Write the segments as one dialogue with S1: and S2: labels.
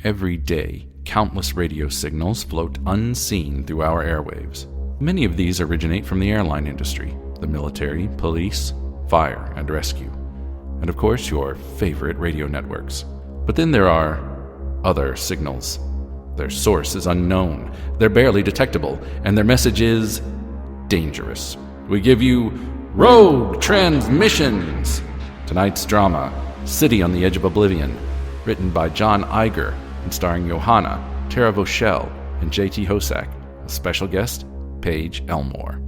S1: Every day, countless radio signals float unseen through our airwaves. Many of these originate from the airline industry, the military, police, fire, and rescue, and of course your favorite radio networks. But then there are other signals. Their source is unknown, they're barely detectable, and their message is dangerous. We give you Rogue Transmissions! Tonight's drama, City on the Edge of Oblivion, written by John Iger and starring Johanna, Tara Voshell, and J.T. Hosack. A special guest, Paige Elmore.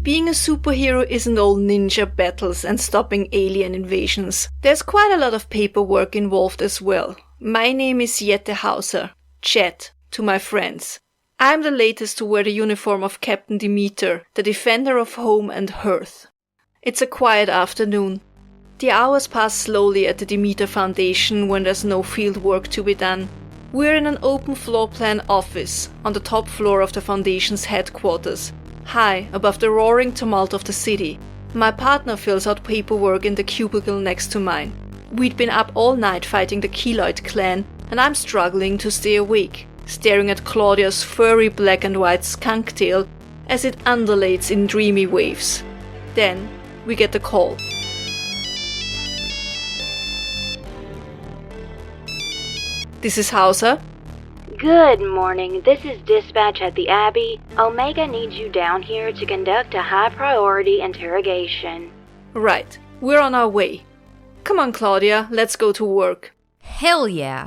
S2: Being a superhero isn't all ninja battles and stopping alien invasions. There's quite a lot of paperwork involved as well. My name is Jette Hauser, Chet to my friends. I'm the latest to wear the uniform of Captain Demeter, the defender of home and hearth. It's a quiet afternoon. The hours pass slowly at the Demeter Foundation when there's no field work to be done. We're in an open floor plan office on the top floor of the Foundation's headquarters, high above the roaring tumult of the city. My partner fills out paperwork in the cubicle next to mine. We'd been up all night fighting the Keloid clan, and I'm struggling to stay awake, staring at Claudia's furry black and white skunk tail as it undulates in dreamy waves. Then we get the call. This is Hauser.
S3: Good morning. This is dispatch at the Abbey. Omega needs you down here to conduct a high-priority interrogation.
S2: Right. We're on our way. Come on, Claudia. Let's go to work.
S4: Hell yeah.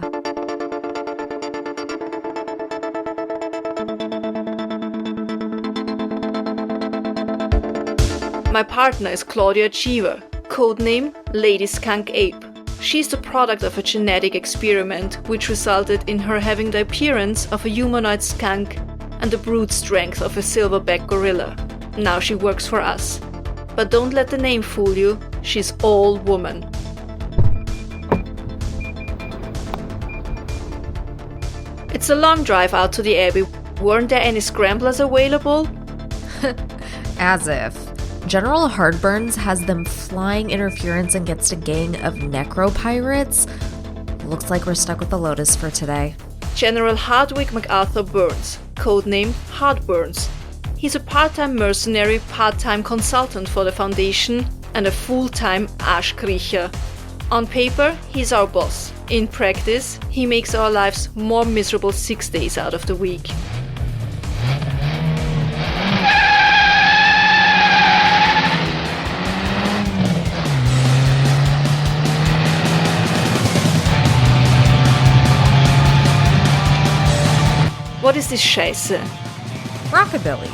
S2: My partner is Claudia Cheever, codename Lady Skunk Ape. She's the product of a genetic experiment which resulted in her having the appearance of a humanoid skunk and the brute strength of a silverback gorilla. Now she works for us. But don't let the name fool you, she's all woman. It's a long drive out to the Abbey. Weren't there any scramblers available?
S4: As if. General Hardburns has them flying interference against a gang of necro-pirates. Looks like we're stuck with the Lotus for today.
S2: General Hardwick MacArthur Burns, codename Hardburns. He's a part-time mercenary, part-time consultant for the Foundation, and a full-time Arschkriecher. On paper, he's our boss. In practice, he makes our lives more miserable 6 days out of the week. What is this Scheiße?
S4: Rockabilly.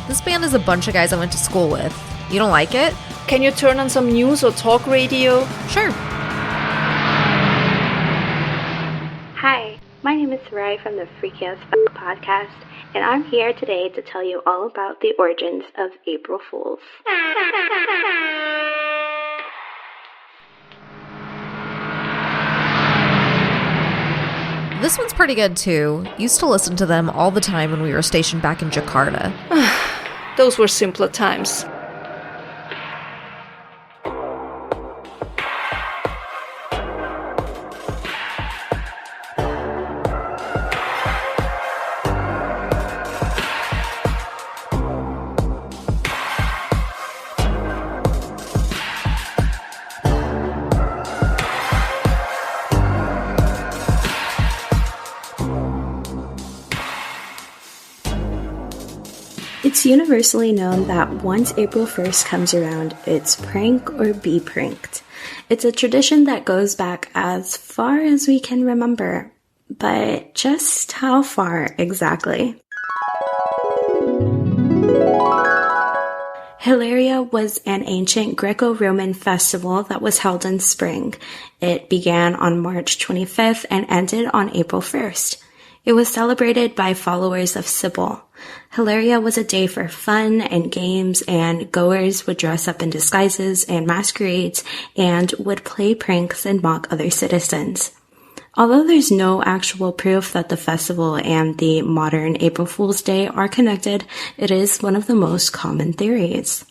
S4: This band is a bunch of guys I went to school with. You don't like it?
S2: Can you turn on some news or talk radio?
S4: Sure.
S3: Hi, my name is Rai from the Freaky as Fuck podcast, and I'm here today to tell you all about the origins of April Fools.
S4: This one's pretty good too. Used to listen to them all the time when we were stationed back in Jakarta.
S2: Those were simpler times.
S5: It's universally known that once April 1st comes around, it's prank or be pranked. It's a tradition that goes back as far as we can remember, but just how far exactly? Hilaria was an ancient Greco-Roman festival that was held in spring. It began on March 25th and ended on April 1st. It was celebrated by followers of Sybil. Hilaria was a day for fun and games, and goers would dress up in disguises and masquerades and would play pranks and mock other citizens. Although there's no actual proof that the festival and the modern April Fool's Day are connected, it is one of the most common theories.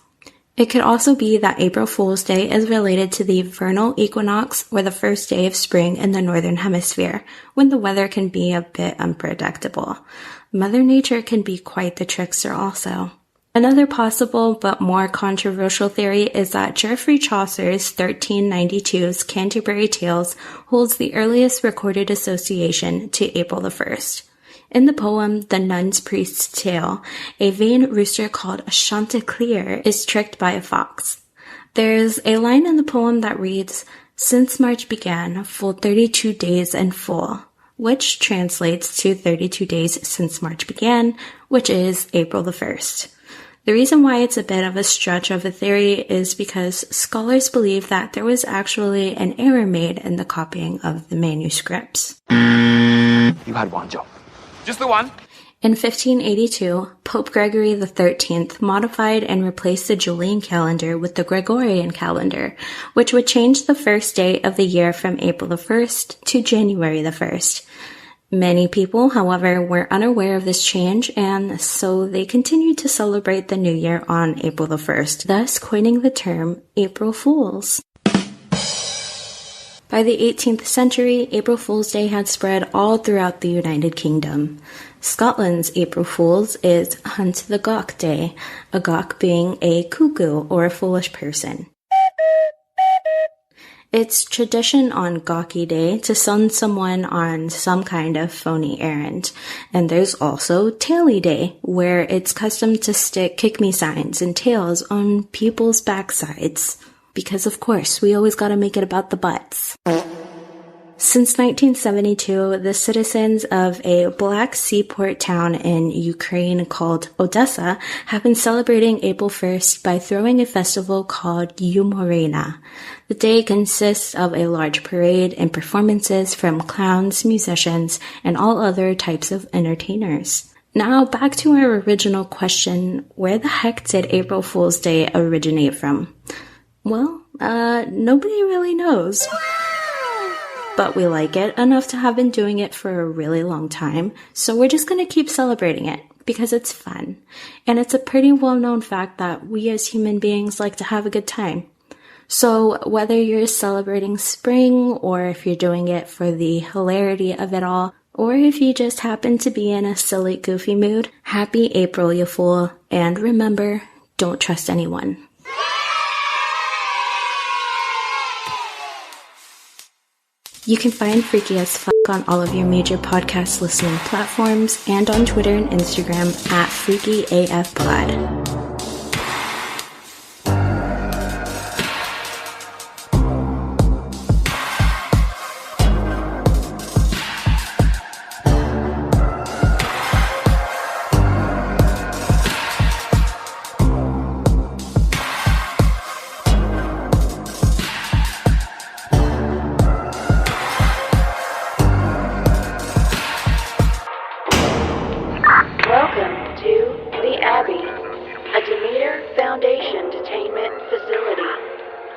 S5: It could also be that April Fool's Day is related to the vernal equinox, or the first day of spring in the northern hemisphere, when the weather can be a bit unpredictable. Mother Nature can be quite the trickster also. Another possible but more controversial theory is that Geoffrey Chaucer's 1392's Canterbury Tales holds the earliest recorded association to April the 1st. In the poem The Nun's Priest's Tale, a vain rooster called a Chanticleer is tricked by a fox. There's a line in the poem that reads, "Since March began, full 32 days and full," which translates to 32 days since March began, which is April the 1st. The reason why it's a bit of a stretch of a theory is because scholars believe that there was actually an error made in the copying of the manuscripts.
S6: You had one, Joe. Just the one?
S5: In 1582, Pope Gregory XIII modified and replaced the Julian calendar with the Gregorian calendar, which would change the first day of the year from April the 1st to January the 1st. Many people, however, were unaware of this change, and so they continued to celebrate the new year on April the 1st, thus coining the term April Fools. By the 18th century, April Fool's Day had spread all throughout the United Kingdom. Scotland's April Fools is Hunt the Gawk Day, a gawk being a cuckoo or a foolish person. It's tradition on Gawky Day to send someone on some kind of phony errand. And there's also Taily Day, where it's custom to stick kick-me signs and tails on people's backsides. Because of course, we always gotta make it about the butts. Since 1972, the citizens of a black seaport town in Ukraine called Odessa have been celebrating April 1st by throwing a festival called Yumorina. The day consists of a large parade and performances from clowns, musicians, and all other types of entertainers. Now back to our original question, where the heck did April Fool's Day originate from? Well, nobody really knows. But we like it enough to have been doing it for a really long time, so we're just gonna keep celebrating it, because it's fun. And it's a pretty well-known fact that we as human beings like to have a good time. So whether you're celebrating spring, or if you're doing it for the hilarity of it all, or if you just happen to be in a silly, goofy mood, happy April, you fool. And remember, don't trust anyone. You can find Freaky as Fuck on all of your major podcast listening platforms and on Twitter and Instagram at FreakyAFPod.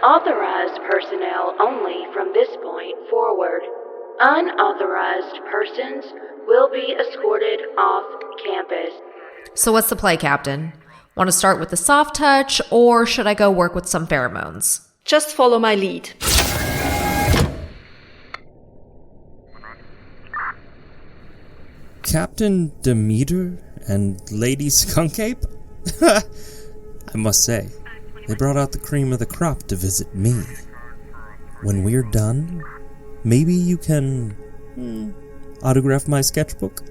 S3: Authorized personnel only from this point forward. Unauthorized persons will be escorted off campus.
S4: So what's the play, Captain? Want to start with the soft touch, or should I go work with some pheromones?
S2: Just follow my lead.
S7: Captain Demeter and Lady Skunkape? I must say, they brought out the cream of the crop to visit me. When we're done, maybe you can autograph my sketchbook?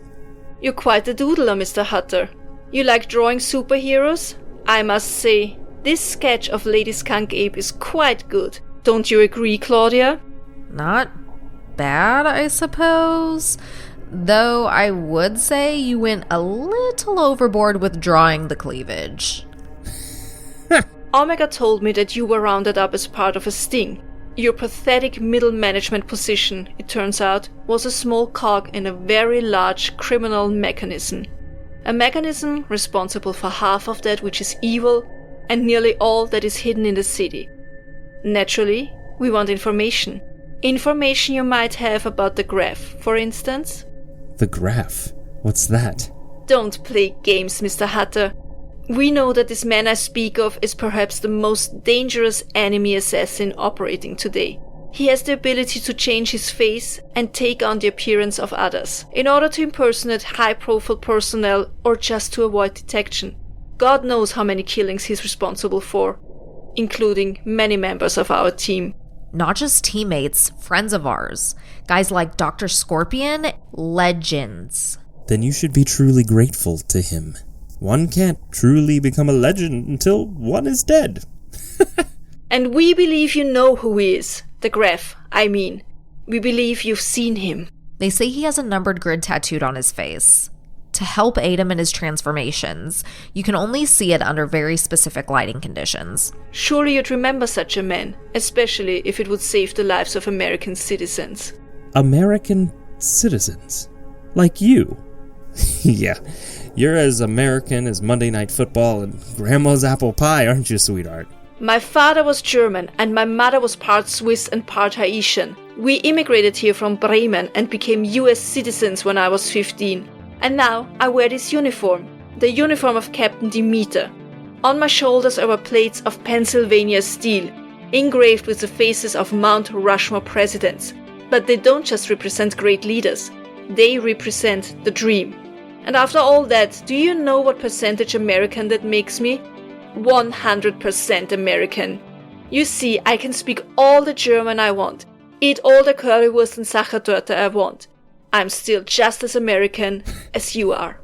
S2: You're quite a doodler, Mr. Hutter. You like drawing superheroes? I must say, this sketch of Lady Skunkape is quite good. Don't you agree, Claudia?
S4: Not bad, I suppose. Though I would say you went a little overboard with drawing the cleavage.
S2: Omega told me that you were rounded up as part of a sting. Your pathetic middle management position, it turns out, was a small cog in a very large criminal mechanism. A mechanism responsible for half of that which is evil and nearly all that is hidden in the city. Naturally, we want information. Information you might have about the graph, for instance.
S7: The graph? What's that?
S2: Don't play games, Mr. Hutter. We know that this man I speak of is perhaps the most dangerous enemy assassin operating today. He has the ability to change his face and take on the appearance of others, in order to impersonate high-profile personnel or just to avoid detection. God knows how many killings he's responsible for, including many members of our team.
S4: Not just teammates, friends of ours. Guys like Dr. Scorpion, legends.
S7: Then you should be truly grateful to him. One can't truly become a legend until one is dead.
S2: And we believe you know who he is. The Graf, I mean. We believe you've seen him.
S4: They say he has a numbered grid tattooed on his face. To help aid him in his transformations, you can only see it under very specific lighting conditions.
S2: Surely you'd remember such a man, especially if it would save the lives of American citizens.
S7: American citizens? Like you? Yeah, you're as American as Monday Night Football and Grandma's apple pie, aren't you, sweetheart?
S2: My father was German and my mother was part Swiss and part Haitian. We immigrated here from Bremen and became US citizens when I was 15. And now I wear this uniform, the uniform of Captain Demeter. On my shoulders are plates of Pennsylvania steel, engraved with the faces of Mount Rushmore presidents. But they don't just represent great leaders, they represent the dream. And after all that, do you know what percentage American that makes me? 100% American. You see, I can speak all the German I want, eat all the currywurst and Sachertorte I want. I'm still just as American as you are.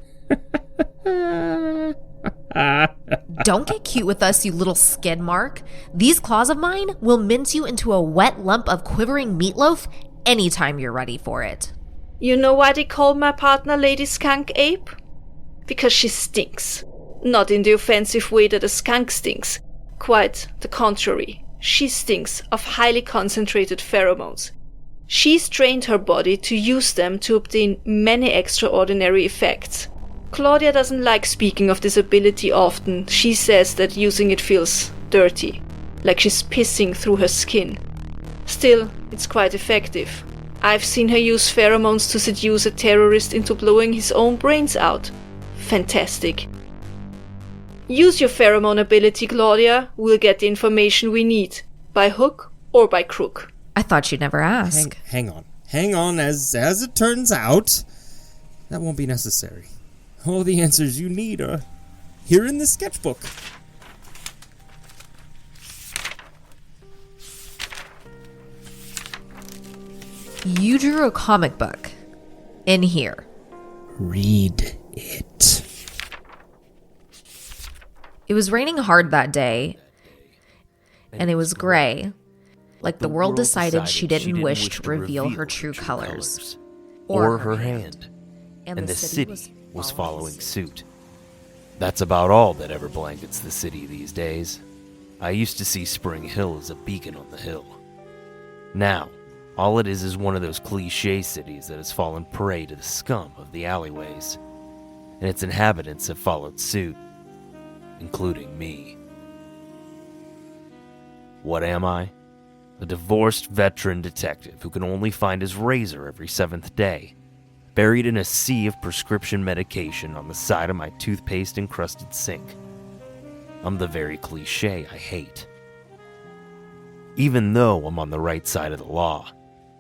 S4: Don't get cute with us, you little skid mark. These claws of mine will mince you into a wet lump of quivering meatloaf anytime you're ready for it.
S2: You know why they call my partner Lady Skunk Ape? Because she stinks. Not in the offensive way that a skunk stinks. Quite the contrary. She stinks of highly concentrated pheromones. She's trained her body to use them to obtain many extraordinary effects. Claudia doesn't like speaking of this ability often. She says that using it feels dirty, like she's pissing through her skin. Still, it's quite effective. I've seen her use pheromones to seduce a terrorist into blowing his own brains out. Fantastic. Use your pheromone ability, Claudia. We'll get the information we need, by hook or by crook.
S4: I thought you'd never ask.
S7: Hang on. As it turns out, that won't be necessary. All the answers you need are here in the sketchbook.
S4: You drew a comic book in here.
S7: Read it.
S4: It was raining hard that day, and it was gray. Like the world decided she didn't wish to reveal her true colors.
S8: Or her hand. And the city was following suit. That's about all that ever blankets the city these days. I used to see Spring Hill as a beacon on the hill. Now, all it is one of those cliché cities that has fallen prey to the scum of the alleyways. And its inhabitants have followed suit, including me. What am I? A divorced veteran detective who can only find his razor every 7th day, buried in a sea of prescription medication on the side of my toothpaste-encrusted sink. I'm the very cliché I hate. Even though I'm on the right side of the law,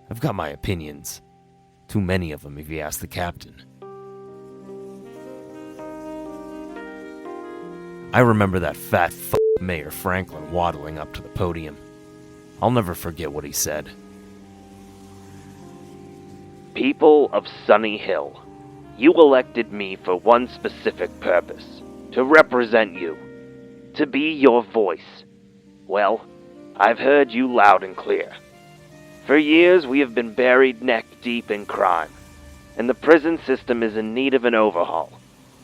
S8: I've got my opinions. Too many of them if you ask the captain. I remember that fat Mayor Franklin waddling up to the podium. I'll never forget what he said. People of Sunny Hill, you elected me for one specific purpose, to represent you, to be your voice. Well, I've heard you loud and clear. For years we have been buried neck deep in crime, and the prison system is in need of an overhaul,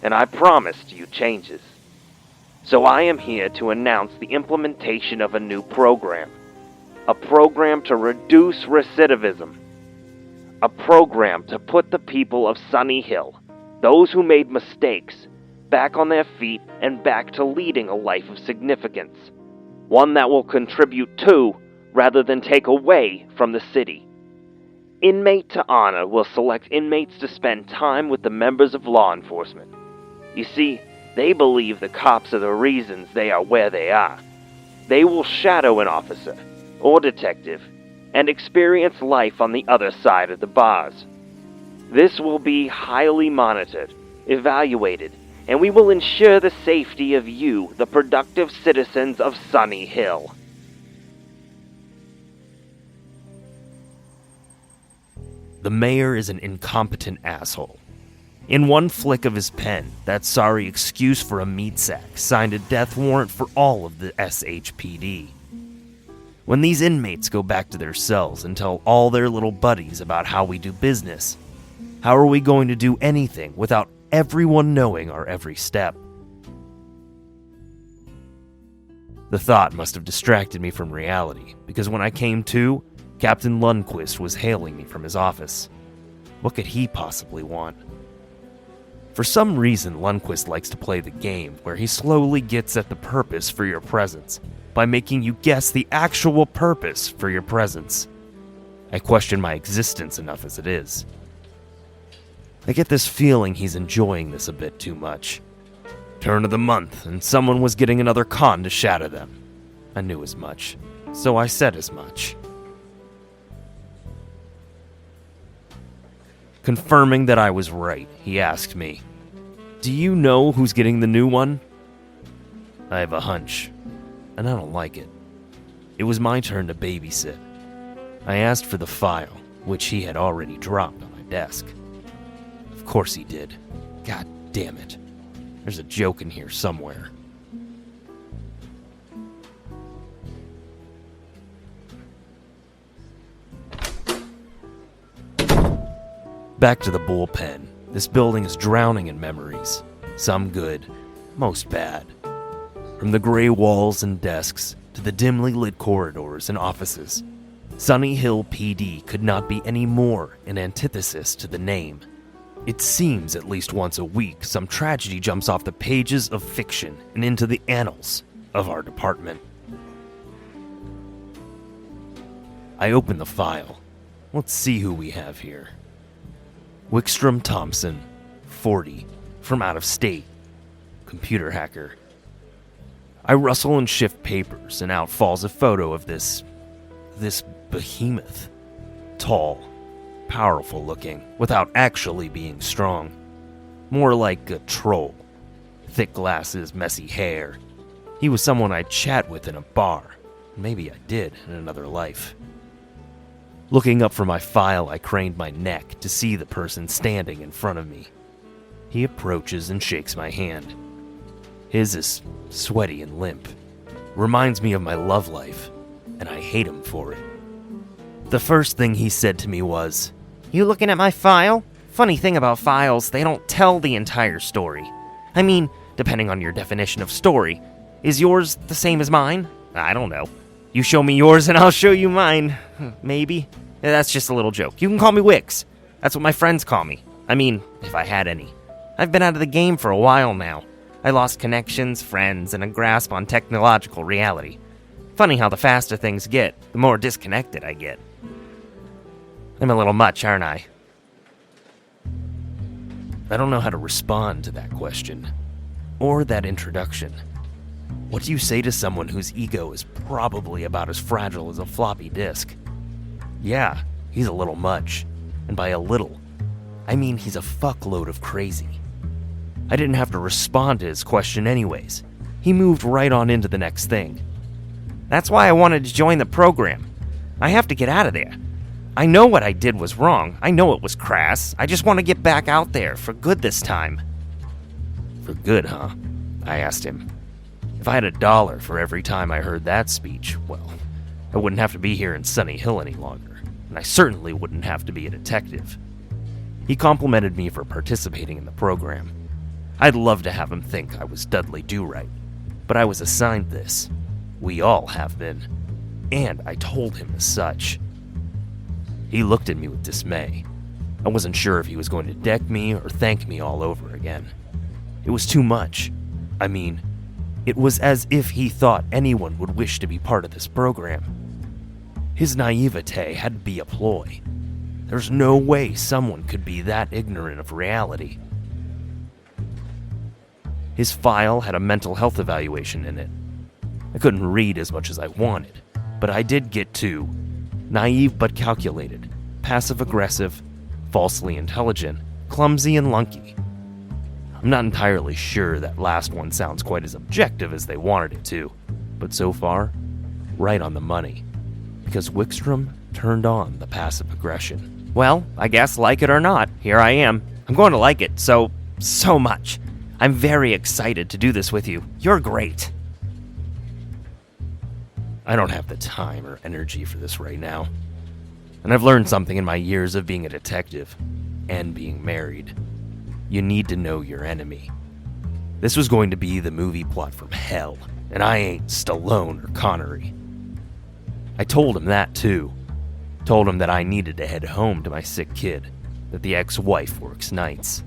S8: and I promised you changes. So I am here to announce the implementation of a new program. A program to reduce recidivism. A program to put the people of Sunny Hill, those who made mistakes, back on their feet and back to leading a life of significance. One that will contribute to, rather than take away from the city. Inmate to Honor will select inmates to spend time with the members of law enforcement. You see, They believe the cops are the reasons they are where they are. They will shadow an officer or detective and experience life on the other side of the bars. This will be highly monitored, evaluated, and we will ensure the safety of you, the productive citizens of Sunny Hill.
S9: The mayor is an incompetent asshole. In one flick of his pen, that sorry excuse for a meat sack signed a death warrant for all of the SHPD. When these inmates go back to their cells and tell all their little buddies about how we do business, how are we going to do anything without everyone knowing our every step? The thought must have distracted me from reality, because when I came to, Captain Lundquist was hailing me from his office. What could he possibly want? For some reason, Lundquist likes to play the game where he slowly gets at the purpose for your presence by making you guess the actual purpose for your presence. I question my existence enough as it is. I get this feeling he's enjoying this a bit too much. Turn of the month, and someone was getting another con to shadow them. I knew as much, so I said as much. Confirming that I was right, he asked me, "Do you know who's getting the new one?" I have a hunch, and I don't like it. It was my turn to babysit. I asked for the file, which he had already dropped on my desk. Of course he did. God damn it. There's a joke in here somewhere. Back to the bullpen. This building is drowning in memories. Some good, most bad. From the gray walls and desks to the dimly lit corridors and offices, Sunny Hill PD could not be any more an antithesis to the name. It seems at least once a week some tragedy jumps off the pages of fiction and into the annals of our department. I open the file. Let's see who we have here. Wickstrom Thompson, 40, from out of state, computer hacker. I rustle and shift papers, and out falls a photo of this behemoth. Tall, powerful looking, without actually being strong. More like a troll. Thick glasses, messy hair. He was someone I'd chat with in a bar. Maybe I did in another life. Looking up from my file, I craned my neck to see the person standing in front of me. He approaches and shakes my hand. His is sweaty and limp. Reminds me of my love life, and I hate him for it. The first thing he said to me was, "You looking at my file? Funny thing about files, they don't tell the entire story. I mean, depending on your definition of story. Is yours the same as mine? I don't know. You show me yours and I'll show you mine. Maybe. That's just a little joke. You can call me Wix. That's what my friends call me. I mean, if I had any. I've been out of the game for a while now. I lost connections, friends, and a grasp on technological reality. Funny how the faster things get, the more disconnected I get. I'm a little much, aren't I? I don't know how to respond to that question, or that introduction. What do you say to someone whose ego is probably about as fragile as a floppy disk? Yeah, he's a little much, and by a little, I mean he's a fuckload of crazy. I didn't have to respond to his question anyways. He moved right on into the next thing. That's why I wanted to join the program. I have to get out of there. I know what I did was wrong. I know it was crass. I just want to get back out there for good this time. For good, huh? I asked him. If I had $1 for every time I heard that speech, well, I wouldn't have to be here in Sunny Hill any longer, and I certainly wouldn't have to be a detective. He complimented me for participating in the program. I'd love to have him think I was Dudley Do-Right, but I was assigned this. We all have been, and I told him as such. He looked at me with dismay. I wasn't sure if he was going to deck me or thank me all over again. It was too much. I mean, it was as if he thought anyone would wish to be part of this program. His naivete had to be a ploy. There's no way someone could be that ignorant of reality. His file had a mental health evaluation in it. I couldn't read as much as I wanted, but I did get 2. Naive but calculated, passive-aggressive, falsely intelligent, clumsy and lunky. I'm not entirely sure that last one sounds quite as objective as they wanted it to, but so far, right on the money. Because Wickstrom turned on the passive aggression. Well, I guess like it or not, here I am. I'm going to like it so much. I'm very excited to do this with you. You're great. I don't have the time or energy for this right now. And I've learned something in my years of being a detective and being married. You need to know your enemy. This was going to be the movie plot from hell, and I ain't Stallone or Connery. I told him that too. Told him that I needed to head home to my sick kid, that the ex-wife works nights.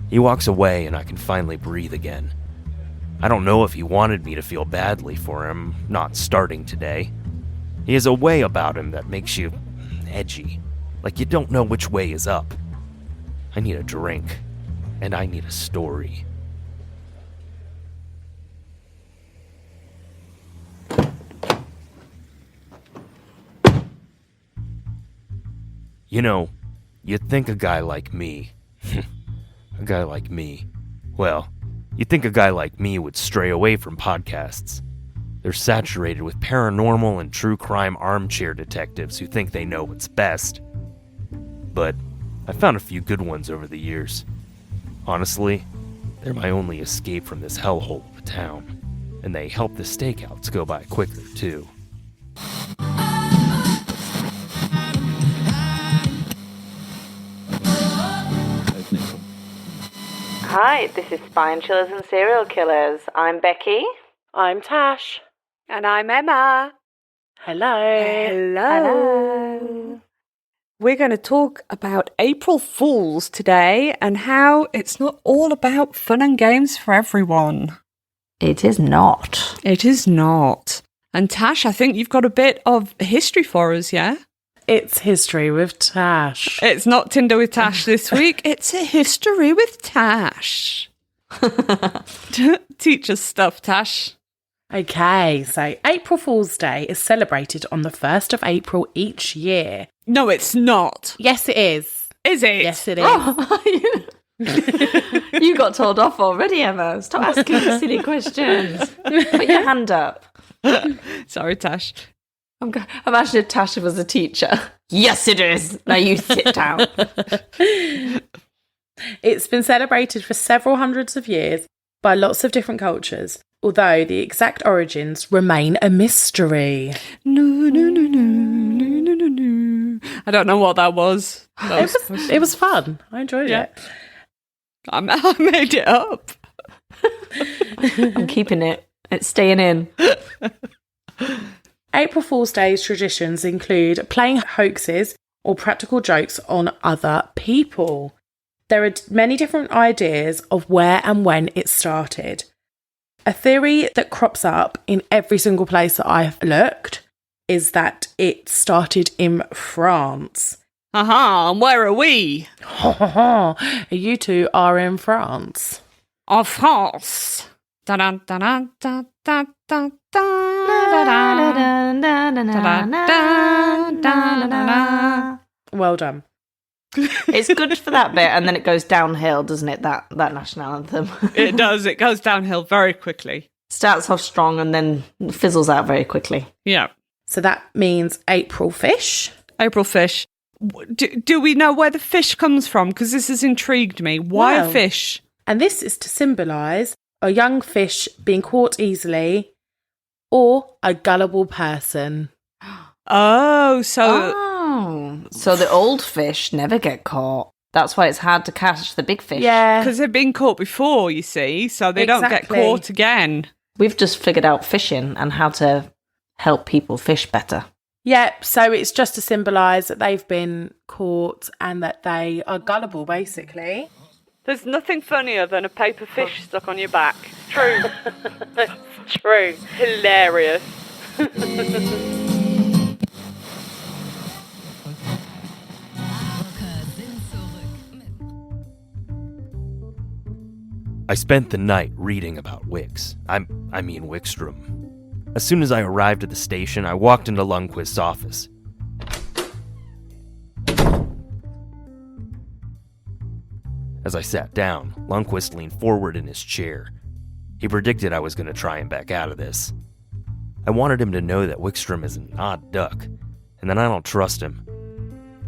S9: He walks away and I can finally breathe again. I don't know if he wanted me to feel badly for him not starting today. He has a way about him that makes you edgy, like you don't know which way is up. I need a drink, and I need a story. You know, you'd think a guy like me, you'd think a guy like me would stray away from podcasts. They're saturated with paranormal and true crime armchair detectives who think they know what's best. But I found a few good ones over the years. Honestly, they're my only escape from this hellhole of a town, and they help the stakeouts go by quicker, too.
S10: Hi, this is Spine Chillers and Serial Killers. I'm Becky.
S11: I'm Tash.
S2: And I'm Emma.
S11: Hello.
S2: Hello.
S11: We're going to talk about April Fools today and how it's not all about fun and games for everyone.
S10: It is not.
S11: It is not. And Tash, I think you've got a bit of history for us, yeah?
S12: It's history with Tash.
S11: It's not Tinder with Tash this week. It's a history with Tash. Teach us stuff, Tash.
S12: Okay, so April Fool's Day is celebrated on the 1st of April each year.
S11: No, it's not.
S12: Yes, it is.
S11: Is it?
S12: Yes, it is.
S10: Oh, you got told off already, Emma. Stop asking me silly questions. Put your hand up.
S11: Sorry, Tash.
S10: Imagine if Tasha was a teacher. Yes, it is. Now you sit down.
S12: It's been celebrated for several hundreds of years by lots of different cultures, although the exact origins remain a mystery.
S11: No. I don't know what that was.
S12: It was fun. I enjoyed it.
S11: I made it up.
S10: I'm keeping it. It's staying in.
S12: April Fool's Day's traditions include playing hoaxes or practical jokes on other people. There are many different ideas of where and when it started. A theory that crops up in every single place that I've looked is that it started in France.
S11: Aha, and where are we?
S12: You two are in France.
S11: En France. Well
S12: done.
S10: It's good for that bit, and then it goes downhill, doesn't it? That national anthem.
S11: It does. It goes downhill very quickly.
S10: Starts off strong and then fizzles out very quickly.
S11: Yeah.
S12: So that means April fish.
S11: April fish. Do we know where the fish comes from? Because this has intrigued me. Why a fish?
S12: And this is to symbolise a young fish being caught easily or a gullible person.
S11: So
S10: the old fish never get caught. That's why it's hard to catch the big fish.
S12: Yeah.
S11: Because they've been caught before, you see, so they don't get caught again.
S10: We've just figured out fishing and how to help people fish better.
S12: Yep, so it's just to symbolise that they've been caught and that they are gullible, basically.
S11: There's nothing funnier than a paper fish stuck on your back. True. True. Hilarious.
S9: I spent the night reading about Wix. I mean Wickstrom. As soon as I arrived at the station, I walked into Lundquist's office. As I sat down, Lundquist leaned forward in his chair. He predicted I was going to try and back out of this. I wanted him to know that Wickstrom is an odd duck, and that I don't trust him.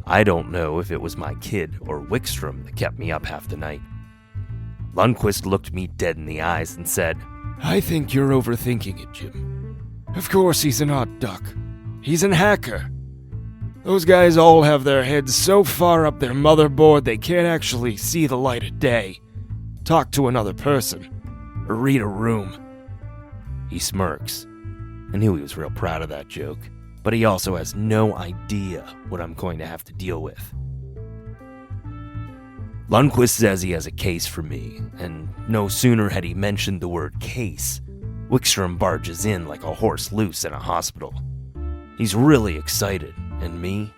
S9: I don't know if it was my kid or Wickstrom that kept me up half the night. Lundquist looked me dead in the eyes and said,
S13: I think you're overthinking it, Jim. Of course he's an odd duck. He's an hacker. Those guys all have their heads so far up their motherboard they can't actually see the light of day, talk to another person, or read a room.
S9: He smirks. I knew he was real proud of that joke, but he also has no idea what I'm going to have to deal with. Lundquist says he has a case for me, and no sooner had he mentioned the word case, Wickstrom barges in like a horse loose in a hospital. He's really excited, and me?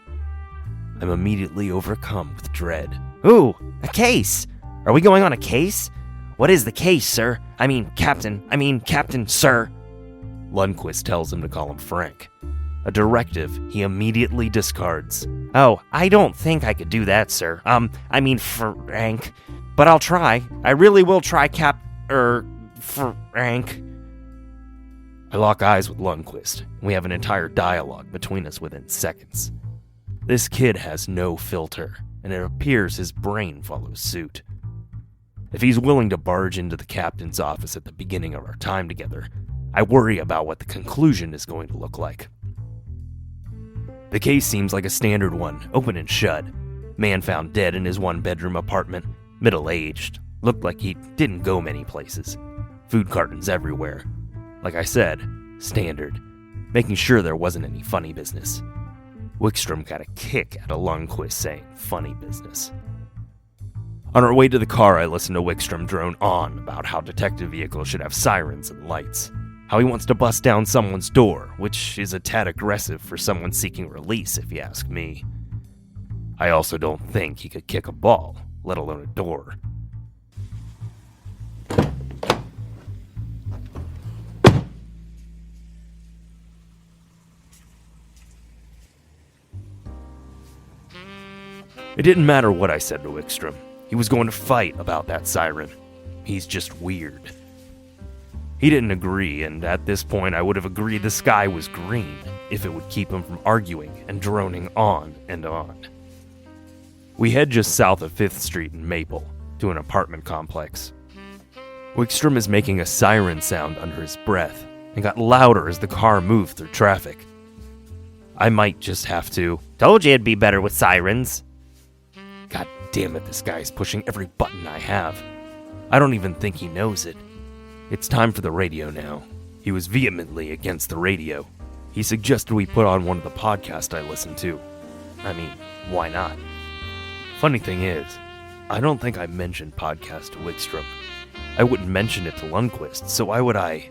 S9: I'm immediately overcome with dread.
S14: Ooh, a case! Are we going on a case? What is the case, sir? Captain, sir.
S9: Lundquist tells him to call him Frank. A directive he immediately discards.
S14: Oh, I don't think I could do that, sir. Frank. But I'll try. I really will try, Frank.
S9: I lock eyes with Lundquist, and we have an entire dialogue between us within seconds. This kid has no filter, and it appears his brain follows suit. If he's willing to barge into the captain's office at the beginning of our time together, I worry about what the conclusion is going to look like. The case seems like a standard one, open and shut. Man found dead in his one-bedroom apartment, middle-aged, looked like he didn't go many places. Food cartons everywhere. Like I said, standard, making sure there wasn't any funny business. Wickstrom got a kick out of Lundquist saying funny business. On our way to the car, I listened to Wickstrom drone on about how detective vehicles should have sirens and lights, how he wants to bust down someone's door, which is a tad aggressive for someone seeking release if you ask me. I also don't think he could kick a ball, let alone a door. It didn't matter what I said to Wickstrom. He was going to fight about that siren. He's just weird. He didn't agree, and at this point I would have agreed the sky was green if it would keep him from arguing and droning on and on. We head just south of 5th Street in Maple to an apartment complex. Wickstrom is making a siren sound under his breath and got louder as the car moved through traffic. I might just have to...
S14: Told you it'd be better with sirens.
S9: God damn it, this guy's pushing every button I have. I don't even think he knows it. It's time for the radio now. He was vehemently against the radio. He suggested we put on one of the podcasts I listen to. Why not? Funny thing is, I don't think I mentioned podcast to Wickstrom. I wouldn't mention it to Lundquist, so why would I?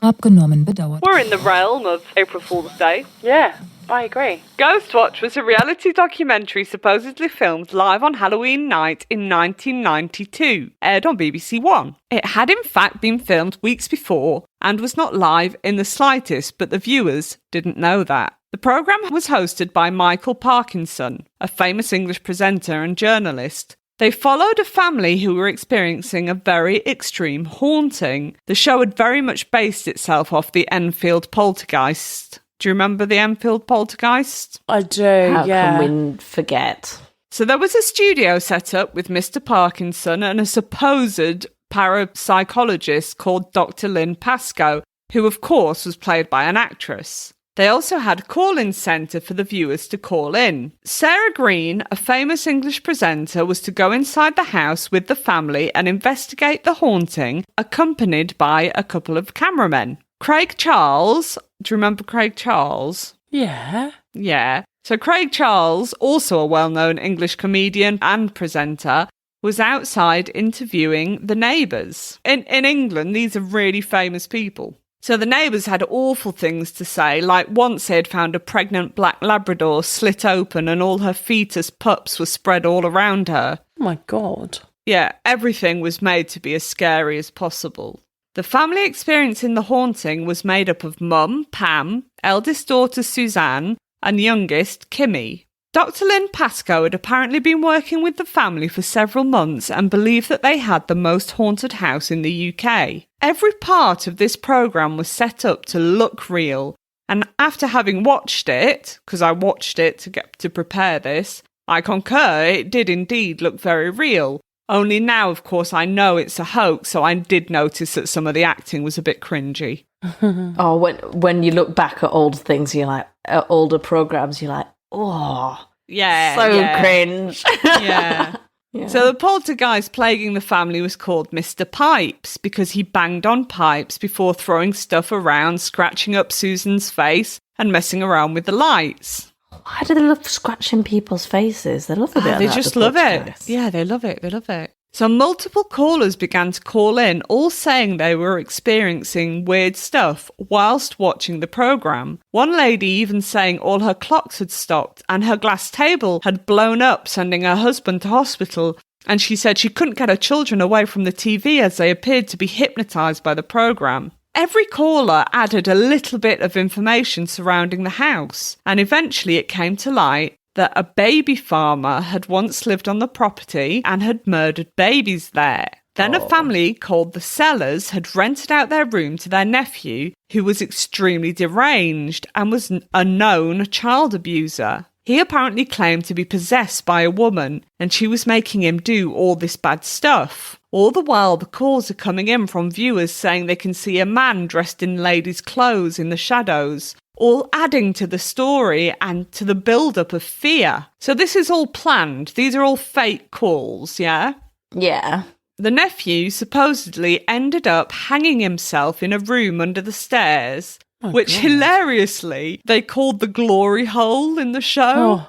S15: We're in the realm of April Fool's Day.
S11: Yeah, I agree.
S15: Ghostwatch was a reality documentary supposedly filmed live on Halloween night in 1992, aired on BBC One. It had in fact been filmed weeks before and was not live in the slightest, but the viewers didn't know that. The programme was hosted by Michael Parkinson, a famous English presenter and journalist. They followed a family who were experiencing a very extreme haunting. The show had very much based itself off the Enfield poltergeist. Do you remember the Enfield poltergeist?
S11: I do,
S10: How
S11: yeah.
S10: can we forget?
S15: So there was a studio set up with Mr. Parkinson and a supposed parapsychologist called Dr. Lynn Pascoe, who of course was played by an actress. They also had a call-in centre for the viewers to call in. Sarah Green, a famous English presenter, was to go inside the house with the family and investigate the haunting, accompanied by a couple of cameramen. Craig Charles, do you remember Craig Charles?
S11: Yeah.
S15: Yeah. So Craig Charles, also a well-known English comedian and presenter, was outside interviewing the neighbours. In England, these are really famous people. So the neighbours had awful things to say, like once they had found a pregnant black Labrador slit open and all her fetus pups were spread all around her.
S12: Oh my God.
S15: Yeah, everything was made to be as scary as possible. The family experiencing the haunting was made up of Mum, Pam, eldest daughter Suzanne, and youngest Kimmy. Dr. Lynn Pascoe had apparently been working with the family for several months and believed that they had the most haunted house in the UK. Every part of this programme was set up to look real, and after having watched it, because I watched it to prepare this, I concur it did indeed look very real. Only now, of course, I know it's a hoax, so I did notice that some of the acting was a bit cringy.
S10: Oh, when you look back at old things, you're like, at older programmes, you're like, oh,
S15: yeah,
S10: so cringe.
S15: Yeah.
S10: Yeah.
S15: So the poltergeist plaguing the family was called Mr. Pipes because he banged on pipes before throwing stuff around, scratching up Susan's face and messing around with the lights.
S10: Why do they love scratching people's faces? They love a bit of
S15: They
S10: that,
S15: just
S10: the
S15: love it.
S10: poltergeist.
S15: Yeah, they love it. They love it. So multiple callers began to call in, all saying they were experiencing weird stuff whilst watching the programme. One lady even saying all her clocks had stopped and her glass table had blown up, sending her husband to hospital. And she said she couldn't get her children away from the TV as they appeared to be hypnotised by the programme. Every caller added a little bit of information surrounding the house, and eventually it came to light that a baby farmer had once lived on the property and had murdered babies there. Then a family called the Sellers had rented out their room to their nephew, who was extremely deranged and was a known child abuser. He apparently claimed to be possessed by a woman, and she was making him do all this bad stuff. All the while, the calls are coming in from viewers saying they can see a man dressed in ladies' clothes in the shadows, all adding to the story and to the build-up of fear. So this is all planned. These are all fake calls, yeah?
S10: Yeah.
S15: The nephew supposedly ended up hanging himself in a room under the stairs, which hilariously they called the glory hole in the show.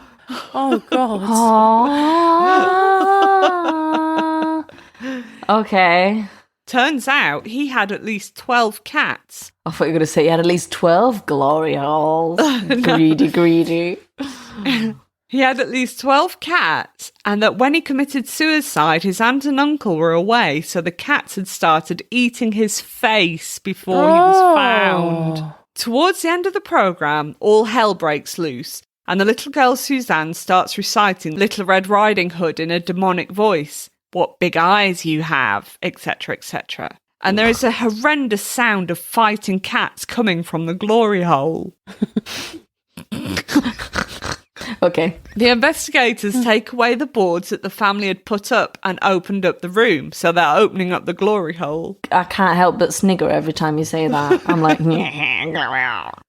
S12: Oh God.
S10: Okay.
S15: Turns out he had at least 12 cats.
S10: I thought you were going to say you had at least 12 glory holes. Greedy.
S15: He had at least 12 cats, and that when he committed suicide, his aunt and uncle were away, so the cats had started eating his face before he was found. Towards the end of the programme, all hell breaks loose, and the little girl Suzanne starts reciting Little Red Riding Hood in a demonic voice. What big eyes you have, etc., etc. And there is a horrendous sound of fighting cats coming from the glory hole.
S10: Okay.
S15: The investigators take away the boards that the family had put up and opened up the room, so they're opening up the glory hole.
S10: I can't help but snigger every time you say that. I'm like,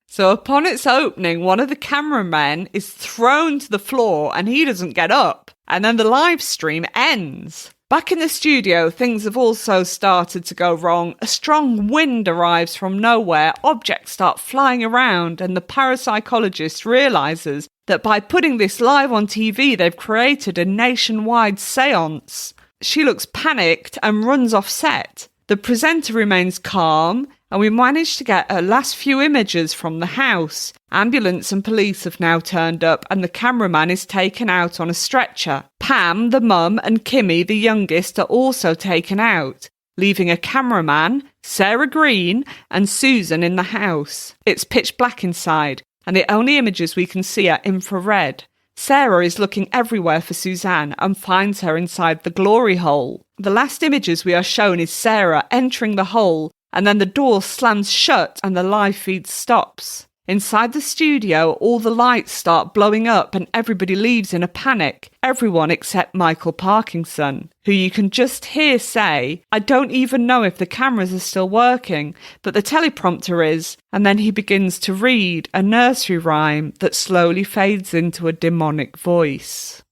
S15: So upon its opening, one of the cameramen is thrown to the floor and he doesn't get up. And then the live stream ends. Back in the studio, things have also started to go wrong. A strong wind arrives from nowhere, objects start flying around, and the parapsychologist realises that by putting this live on TV, they've created a nationwide seance. She looks panicked and runs off set. The presenter remains calm, and we managed to get her last few images from the house. Ambulance and police have now turned up, and the cameraman is taken out on a stretcher. Pam, the mum, and Kimmy, the youngest, are also taken out, leaving a cameraman, Sarah Green, and Susan in the house. It's pitch black inside, and the only images we can see are infrared. Sarah is looking everywhere for Suzanne and finds her inside the glory hole. The last images we are shown is Sarah entering the hole, and then the door slams shut and the live feed stops. Inside the studio, all the lights start blowing up and everybody leaves in a panic. Everyone except Michael Parkinson, who you can just hear say, "I don't even know if the cameras are still working, but the teleprompter is," and then he begins to read a nursery rhyme that slowly fades into a demonic voice.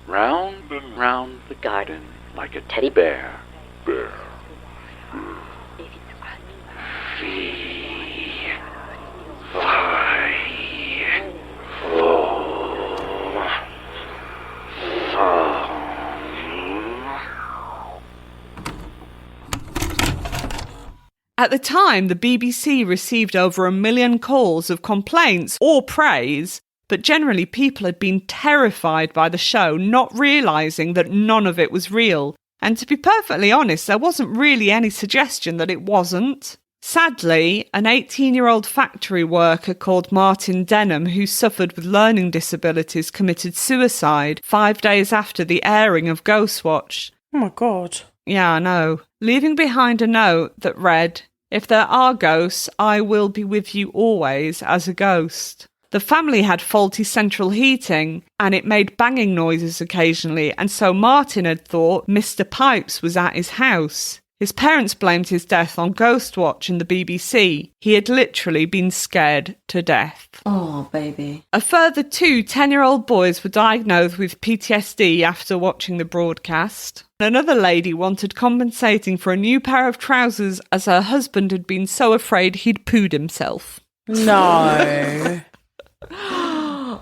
S1: Round and round the garden like a teddy bear. Bear. Fee. Fly. Foam. Foam.
S15: At the time, the BBC received over 1 million calls of complaints or praise, but generally people had been terrified by the show, not realising that none of it was real. And to be perfectly honest, there wasn't really any suggestion that it wasn't. Sadly, an 18-year-old factory worker called Martin Denham, who suffered with learning disabilities, committed suicide 5 days after the airing of Ghostwatch.
S12: Oh my God.
S15: Yeah, I know. Leaving behind a note that read, "If there are ghosts, I will be with you always as a ghost." The family had faulty central heating, and it made banging noises occasionally, and so Martin had thought Mr. Pipes was at his house. His parents blamed his death on Ghostwatch and the BBC. He had literally been scared to death.
S10: Oh, baby.
S15: A further 2 10-year-old boys were diagnosed with PTSD after watching the broadcast. Another lady wanted compensating for a new pair of trousers as her husband had been so afraid he'd pooed himself.
S12: No.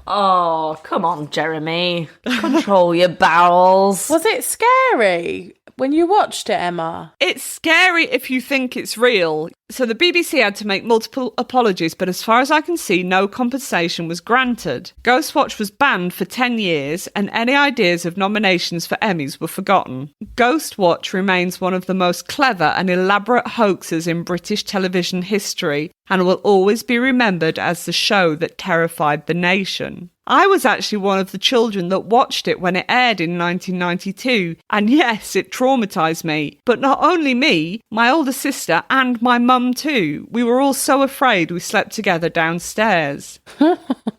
S10: Oh, come on, Jeremy. Control your bowels.
S12: Was it scary when you watched it, Emma?
S15: It's scary if you think it's real. So the BBC had to make multiple apologies, but as far as I can see, no compensation was granted. Ghostwatch was banned for 10 years, and any ideas of nominations for Emmys were forgotten. Ghostwatch remains one of the most clever and elaborate hoaxes in British television history, and will always be remembered as the show that terrified the nation. I was actually one of the children that watched it when it aired in 1992, and yes, it traumatised me. But not only me, my older sister and my mum too. We were all so afraid we slept together downstairs.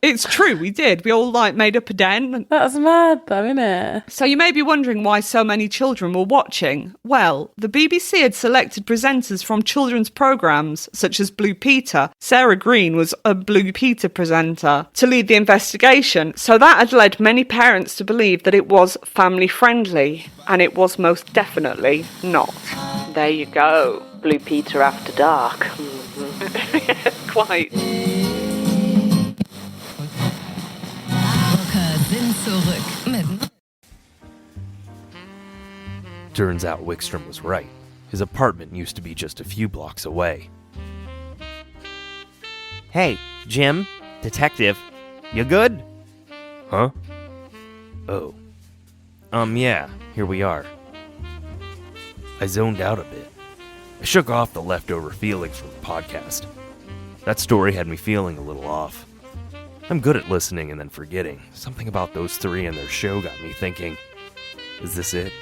S15: It's true, we did. We all made up a den.
S12: That's mad though, isn't it?
S15: So you may be wondering why so many children were watching. Well, the BBC had selected presenters from children's programmes, such as Blue Peter. Sarah Green was a Blue Peter presenter, to lead the investigation. So that had led many parents to believe that it was family friendly, and it was most definitely not. There you go.
S10: Blue Peter after dark.
S15: Quite.
S9: Turns out Wickstrom was right. His apartment used to be just a few blocks away.
S14: Hey, Jim, detective, you good?
S9: Huh? Oh. Yeah, here we are. I zoned out a bit. I shook off the leftover feelings from the podcast. That story had me feeling a little off. I'm good at listening and then forgetting. Something about those 3 and their show got me thinking, is this it?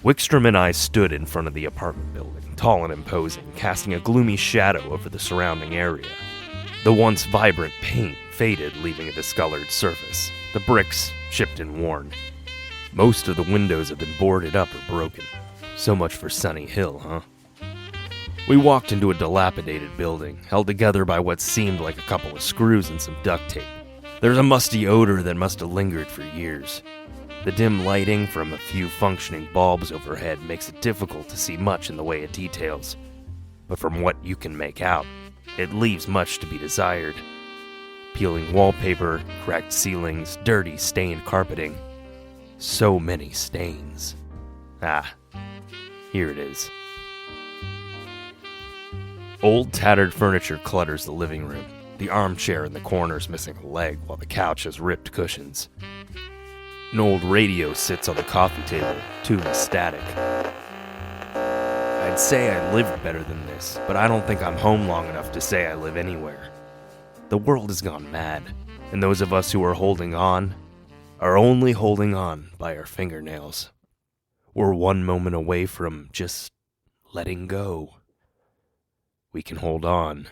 S9: Wickstrom and I stood in front of the apartment building, tall and imposing, casting a gloomy shadow over the surrounding area. The once vibrant paint faded, leaving a discolored surface. The bricks chipped and worn. Most of the windows have been boarded up or broken. So much for Sunny Hill, huh? We walked into a dilapidated building, held together by what seemed like a couple of screws and some duct tape. There's a musty odor that must have lingered for years. The dim lighting from a few functioning bulbs overhead makes it difficult to see much in the way of details. But from what you can make out, it leaves much to be desired. Peeling wallpaper, cracked ceilings, dirty, stained carpeting. So many stains. Ah, here it is. Old tattered furniture clutters the living room. The armchair in the corner is missing a leg, while the couch has ripped cushions. An old radio sits on the coffee table, tune is static. I'd say I lived better than this, but I don't think I'm home long enough to say I live anywhere. The world has gone mad, and those of us who are holding on are only holding on by our fingernails. We're one moment away from just letting go. We can hold on,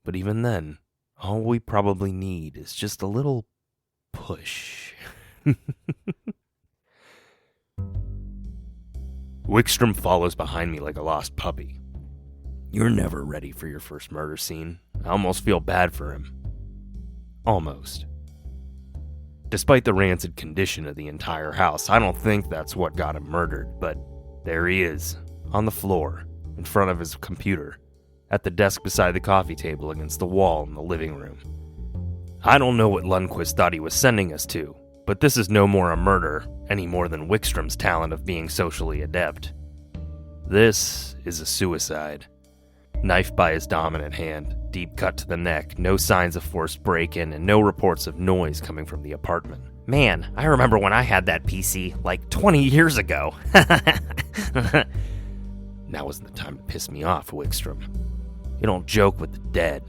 S9: but even then, all we probably need is just a little push. Wickstrom follows behind me like a lost puppy. You're never ready for your first murder scene. I almost feel bad for him. Almost. Despite the rancid condition of the entire house, I don't think that's what got him murdered, but there he is, on the floor, in front of his computer, at the desk beside the coffee table against the wall in the living room. I don't know what Lundquist thought he was sending us to, But this is no more a murder, any more than Wickstrom's talent of being socially adept. This is a suicide. Knife by his dominant hand, deep cut to the neck, no signs of forced break-in, and no reports of noise coming from the apartment.
S14: Man, I remember when I had that PC, like 20 years ago.
S9: Now isn't the time to piss me off, Wickstrom. You don't joke with the dead.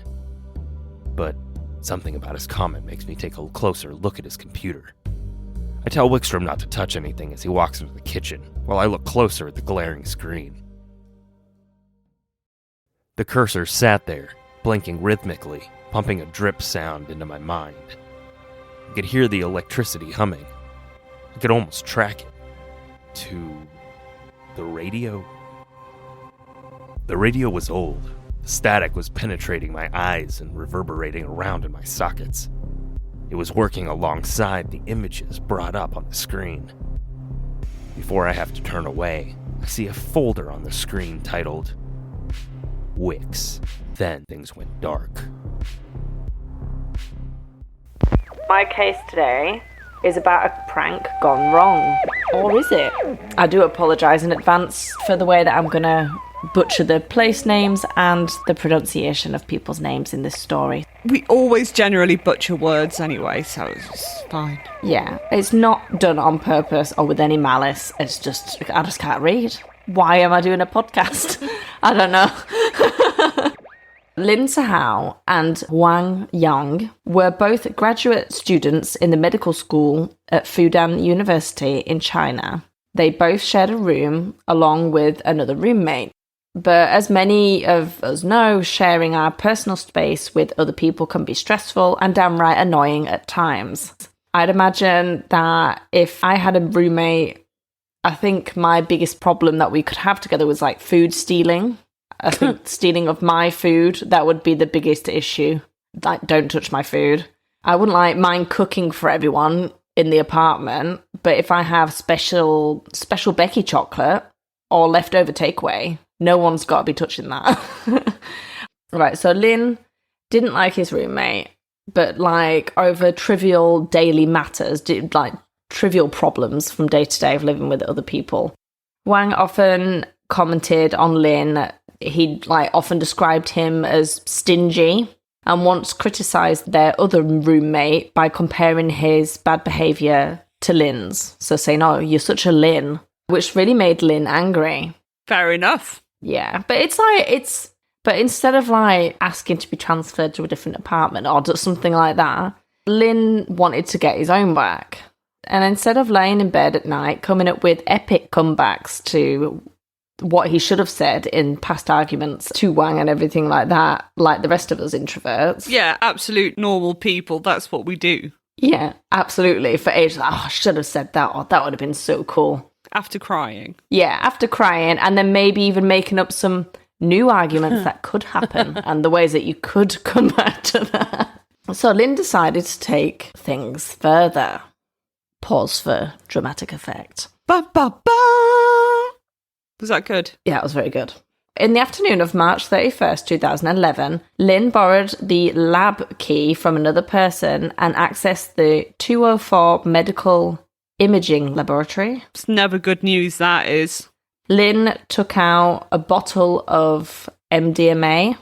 S9: But something about his comment makes me take a closer look at his computer. I tell Wickstrom not to touch anything as he walks into the kitchen, while I look closer at the glaring screen. The cursor sat there, blinking rhythmically, pumping a drip sound into my mind. I could hear the electricity humming. I could almost track it. To the radio? The radio was old. The static was penetrating my eyes and reverberating around in my sockets. It was working alongside the images brought up on the screen. Before I have to turn away, I see a folder on the screen titled Wix. Then things went dark.
S10: My case today is about a prank gone wrong. Or is it? I do apologise in advance for the way that I'm going to butcher the place names and the pronunciation of people's names in this story.
S15: We always generally butcher words anyway, so it's fine.
S10: Yeah, it's not done on purpose or with any malice. It's just, I just can't read. Why am I doing a podcast? I don't know. Lin Sahao and Wang Yang were both graduate students in the medical school at Fudan University in China. They both shared a room along with another roommate. But as many of us know, sharing our personal space with other people can be stressful and downright annoying at times. I'd imagine that if I had a roommate, I think my biggest problem that we could have together was like food stealing. I think stealing of my food, that would be the biggest issue. Like, don't touch my food. I wouldn't like mind cooking for everyone in the apartment, but if I have special Becky chocolate or leftover takeaway, no one's got to be touching that. Right, so Lin didn't like his roommate, but like over trivial daily matters, like trivial problems from day to day of living with other people. Wang often commented on Lin. He like often described him as stingy and once criticised their other roommate by comparing his bad behaviour to Lin's. So saying, "Oh, you're such a Lin," which really made Lin angry.
S15: Fair enough.
S10: Yeah, but but instead of like asking to be transferred to a different apartment or something like that, Lin wanted to get his own back. And instead of laying in bed at night, coming up with epic comebacks to what he should have said in past arguments to Wang and everything like that, like the rest of us introverts.
S15: Yeah, absolute normal people. That's what we do.
S10: Yeah, absolutely. For ages, I should have said that, or that would have been so cool.
S15: After crying.
S10: Yeah, after crying, and then maybe even making up some new arguments that could happen and the ways that you could come back to that. So Lin decided to take things further. Pause for dramatic effect.
S15: Ba ba ba! Was that good?
S10: Yeah, it was very good. In the afternoon of March 31st, 2011, Lin borrowed the lab key from another person and accessed the 204 Medical Imaging Laboratory.
S15: It's never good news, that is.
S10: Lin took out a bottle of MDMA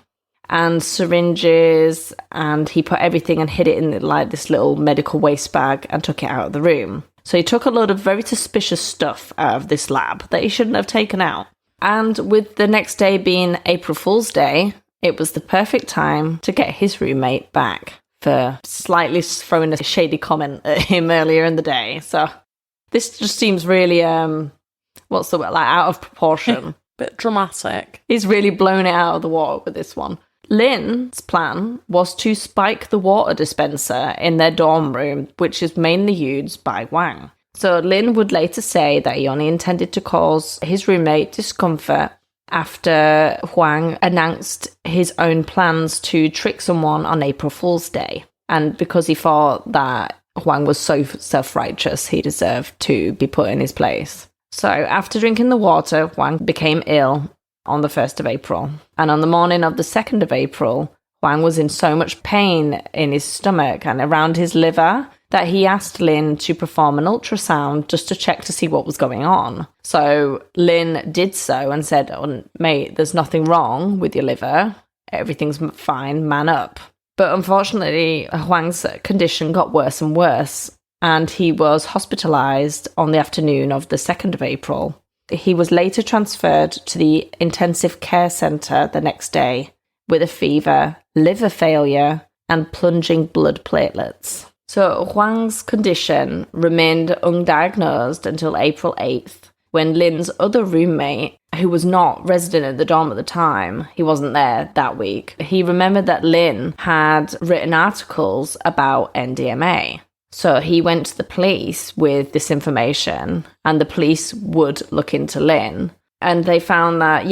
S10: and syringes, and he put everything and hid it in like this little medical waste bag and took it out of the room. So he took a load of very suspicious stuff out of this lab that he shouldn't have taken out. And with the next day being April Fool's Day, it was the perfect time to get his roommate back for slightly throwing a shady comment at him earlier in the day. So this just seems really, what's the word, like out of proportion.
S12: Bit dramatic.
S10: He's really blown it out of the water with this one. Lin's plan was to spike the water dispenser in their dorm room, which is mainly used by Wang. So Lin would later say that he only intended to cause his roommate discomfort after Wang announced his own plans to trick someone on April Fool's Day. And because he thought that Wang was so self-righteous, he deserved to be put in his place. So after drinking the water, Wang became ill on the 1st of April. And on the morning of the 2nd of April, Wang was in so much pain in his stomach and around his liver that he asked Lynn to perform an ultrasound just to check to see what was going on. So Lynn did so and said, "Oh, mate, there's nothing wrong with your liver. Everything's fine, man up." But unfortunately, Huang's condition got worse and worse, and he was hospitalized on the afternoon of the 2nd of April. He was later transferred to the intensive care center the next day with a fever, liver failure, and plunging blood platelets. So Huang's condition remained undiagnosed until April 8th, when Lynn's other roommate, who was not resident at the dorm at the time, he wasn't there that week, he remembered that Lynn had written articles about NDMA. So he went to the police with this information, and the police would look into Lynn. And they found that,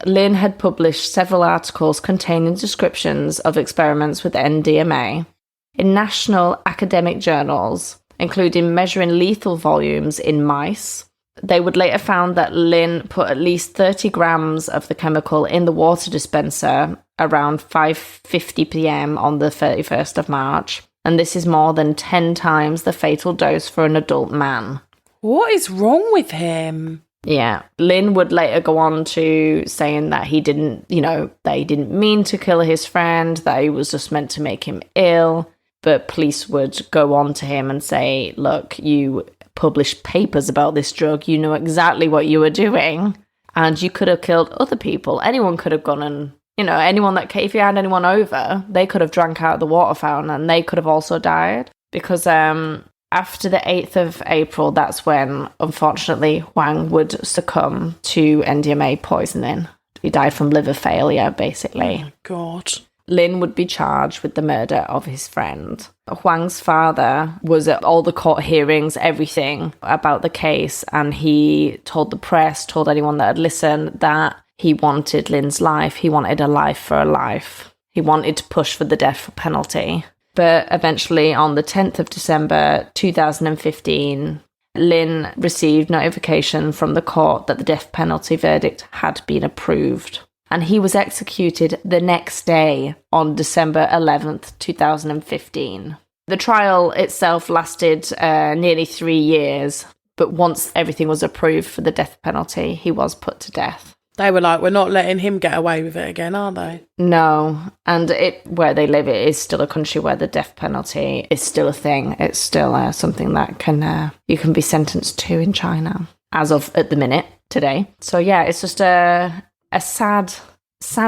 S10: Lynn had published several articles containing descriptions of experiments with NDMA in national academic journals, including measuring lethal volumes in mice. They would later found that Lynn put at least 30 grams of the chemical in the water dispenser around 5:50 p.m. on the 31st of March. And this is more than 10 times the fatal dose for an adult man.
S12: What is wrong with him?
S10: Yeah. Lynn would later go on to saying that he didn't mean to kill his friend, that he was just meant to make him ill. But police would go on to him and say, look, you published papers about this drug, you know exactly what you were doing, and you could have killed other people. Anyone could have gone and, anyone that, if you had anyone over, they could have drank out of the water fountain and they could have also died. Because after the 8th of April, that's when, unfortunately, Huang would succumb to NDMA poisoning. He died from liver failure, basically.
S12: Oh, my God.
S10: Lin would be charged with the murder of his friend. Huang's father was at all the court hearings, everything about the case, and he told the press, told anyone that had listened, that he wanted Lin's life. He wanted a life for a life. He wanted to push for the death penalty. But eventually, on the 10th of December 2015, Lin received notification from the court that the death penalty verdict had been approved. And he was executed the next day on December 11th, 2015. The trial itself lasted nearly 3 years, but once everything was approved for the death penalty, he was put to death.
S12: They were like, we're not letting him get away with it again, are they?
S10: No, and where they live, it is still a country where the death penalty is still a thing. It's still something that you can be sentenced to in China, as of at the minute, today. So yeah, it's just a sad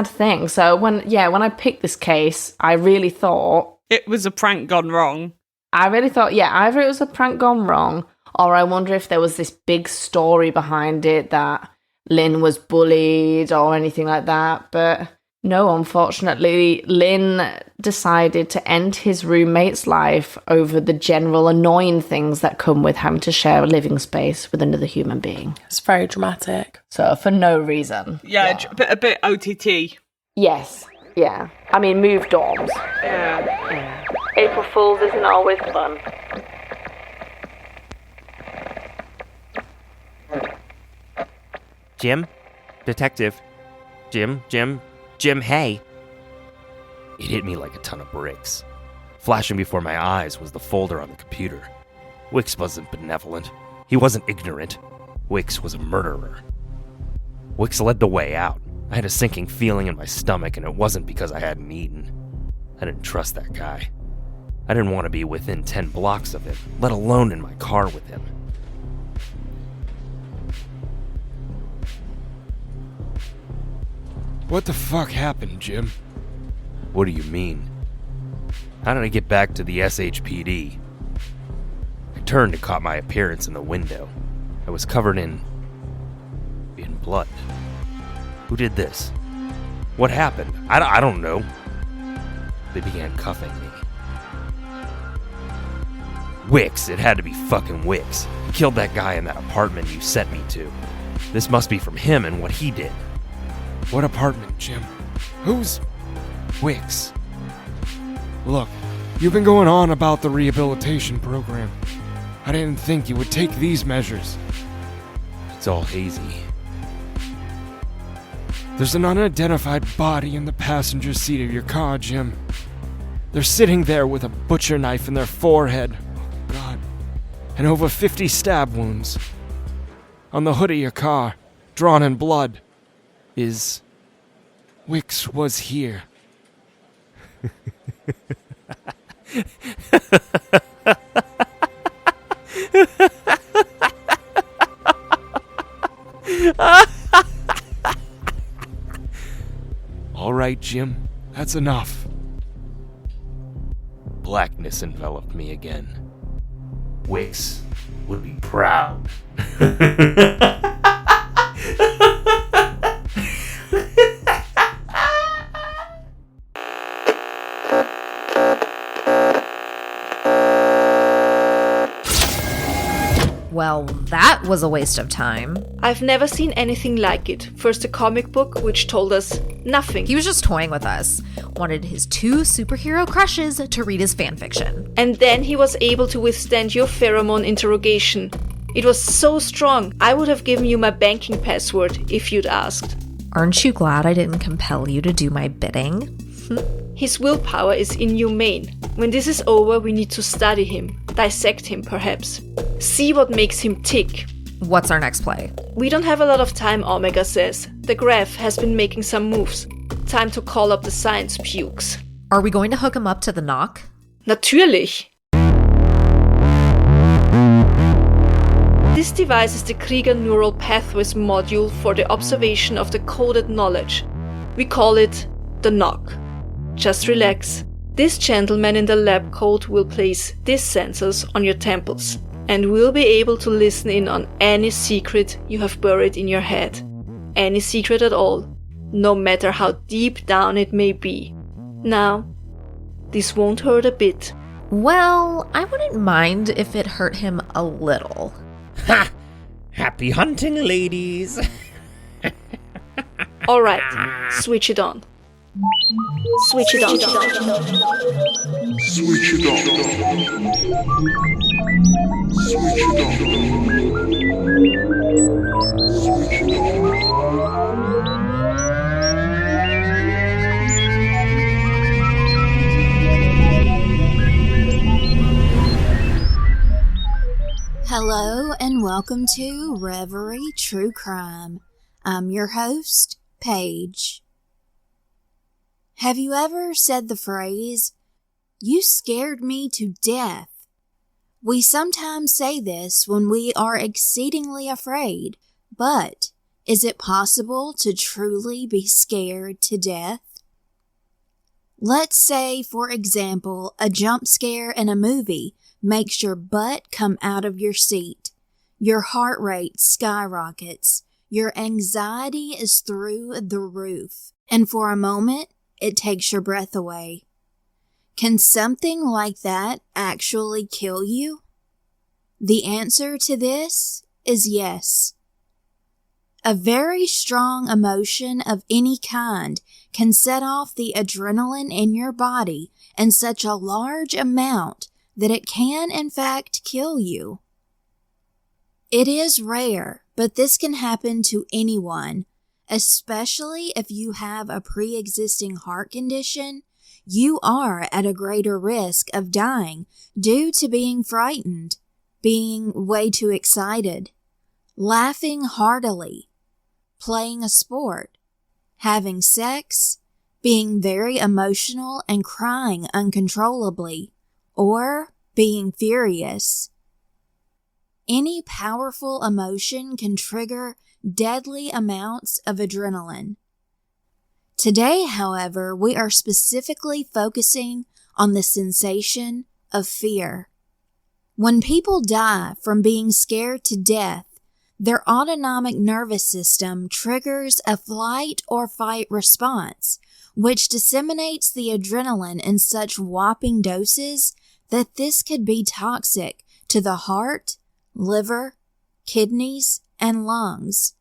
S10: thing. So when I picked this case, I really thought
S15: it was a prank gone wrong.
S10: I really thought, either it was a prank gone wrong, or I wonder if there was this big story behind it that Lin was bullied or anything like that. But no, unfortunately, Lin decided to end his roommate's life over the general annoying things that come with having to share a living space with another human being.
S12: It's very dramatic.
S10: So for no reason.
S15: Yeah. A bit OTT.
S10: Yes. Yeah. I mean, move dorms.
S15: Yeah.
S10: April Fool's isn't always fun.
S14: Jim? Detective? Jim, hey.
S9: It hit me like a ton of bricks. Flashing before my eyes was the folder on the computer. Wicks wasn't benevolent. He wasn't ignorant. Wicks was a murderer. Wicks led the way out. I had a sinking feeling in my stomach, and it wasn't because I hadn't eaten. I didn't trust that guy. I didn't want to be within 10 blocks of him, let alone in my car with him.
S13: What the fuck happened, Jim?
S9: What do you mean? How did I get back to the SHPD? I turned and caught my appearance in the window. I was covered in blood. Who did this? What happened? I don't know. They began cuffing me. Wicks, it had to be fucking Wicks. He killed that guy in that apartment you sent me to. This must be from him and what he did.
S13: What apartment, Jim? Who's Wicks? Look, you've been going on about the rehabilitation program. I didn't think you would take these measures.
S9: It's all hazy.
S13: There's an unidentified body in the passenger seat of your car, Jim. They're sitting there with a butcher knife in their forehead, and over 50 stab wounds. On the hood of your car, drawn in blood, is... Wix was here. All right, Jim, that's enough.
S9: Blackness enveloped me again. Wix would be proud.
S4: Well, that was a waste of time.
S2: I've never seen anything like it. First a comic book, which told us nothing.
S4: He was just toying with us. Wanted his 2 superhero crushes to read his fanfiction.
S2: And then he was able to withstand your pheromone interrogation. It was so strong, I would have given you my banking password if you'd asked.
S4: Aren't you glad I didn't compel you to do my bidding?
S2: His willpower is inhumane. When this is over, we need to study him, dissect him perhaps. See what makes him tick.
S4: What's our next play?
S2: We don't have a lot of time, Omega says. The Graph has been making some moves. Time to call up the science pukes.
S4: Are we going to hook him up to the knock?
S2: Natürlich! This device is the Krieger Neural Pathways module for the observation of the coded knowledge. We call it the knock. Just relax. This gentleman in the lab coat will place these sensors on your temples and will be able to listen in on any secret you have buried in your head. Any secret at all, no matter how deep down it may be. Now, this won't hurt a bit.
S4: Well, I wouldn't mind if it hurt him a little.
S7: Ha! Happy hunting, ladies!
S2: Alright, switch it on. Switch it on.
S16: Switch it on. Switch it on. Switch it on.
S17: Hello and welcome to Reverie True Crime. I'm your host, Paige. Have you ever said the phrase, "You scared me to death"? We sometimes say this when we are exceedingly afraid, but is it possible to truly be scared to death? Let's say, for example, a jump scare in a movie makes your butt come out of your seat. Your heart rate skyrockets. Your anxiety is through the roof. And for a moment, it takes your breath away. Can something like that actually kill you? The answer to this is yes. A very strong emotion of any kind can set off the adrenaline in your body in such a large amount that it can in fact kill you. It is rare, but this can happen to anyone. Especially if you have a pre-existing heart condition, you are at a greater risk of dying due to being frightened, being way too excited, laughing heartily, playing a sport, having sex, being very emotional and crying uncontrollably, or being furious. Any powerful emotion can trigger deadly amounts of adrenaline. Today, however, we are specifically focusing on the sensation of fear. When people die from being scared to death, their autonomic nervous system triggers a flight or fight response, which disseminates the adrenaline in such whopping doses that this could be toxic to the heart, liver, kidneys, and lungs.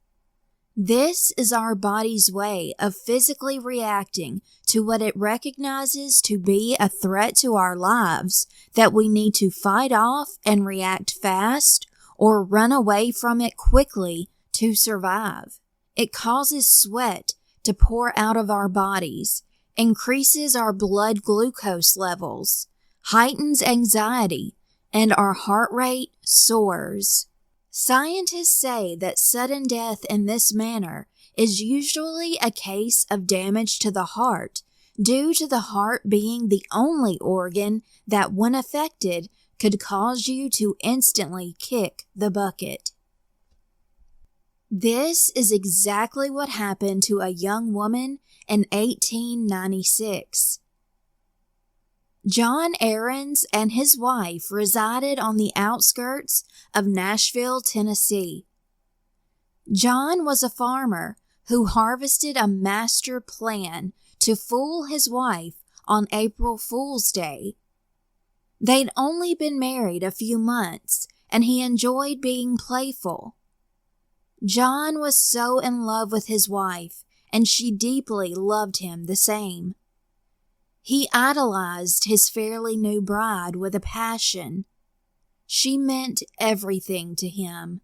S17: This is our body's way of physically reacting to what it recognizes to be a threat to our lives that we need to fight off and react fast or run away from it quickly to survive. It causes sweat to pour out of our bodies, increases our blood glucose levels, heightens anxiety, and our heart rate soars. Scientists say that sudden death in this manner is usually a case of damage to the heart, due to the heart being the only organ that, when affected, could cause you to instantly kick the bucket. This is exactly what happened to a young woman in 1896. John Aarons and his wife resided on the outskirts of Nashville, Tennessee. John was a farmer who harvested a master plan to fool his wife on April Fool's Day. They'd only been married a few months, and he enjoyed being playful. John was so in love with his wife, and she deeply loved him the same. He idolized his fairly new bride with a passion. She meant everything to him.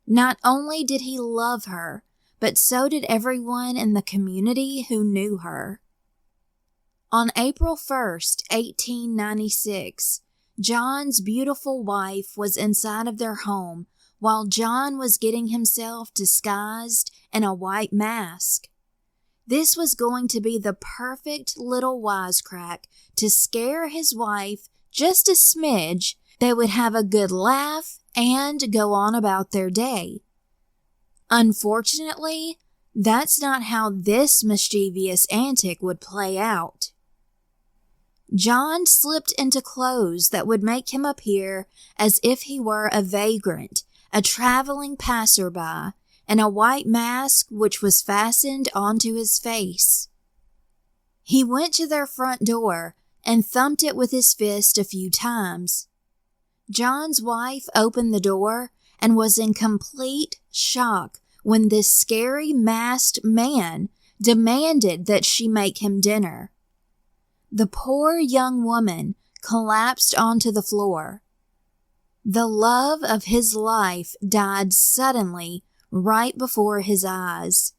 S17: Not only did he love her, but so did everyone in the community who knew her. On April 1st, 1896, John's beautiful wife was inside of their home while John was getting himself disguised in a white mask. This was going to be the perfect little wisecrack to scare his wife just a smidge. They would have a good laugh and go on about their day. Unfortunately, that's not how this mischievous antic would play out. John slipped into clothes that would make him appear as if he were a vagrant, a traveling passerby, and a white mask which was fastened onto his face. He went to their front door and thumped it with his fist a few times. John's wife opened the door and was in complete shock when this scary masked man demanded that she make him dinner. The poor young woman collapsed onto the floor. The love of his life died suddenly right before his eyes.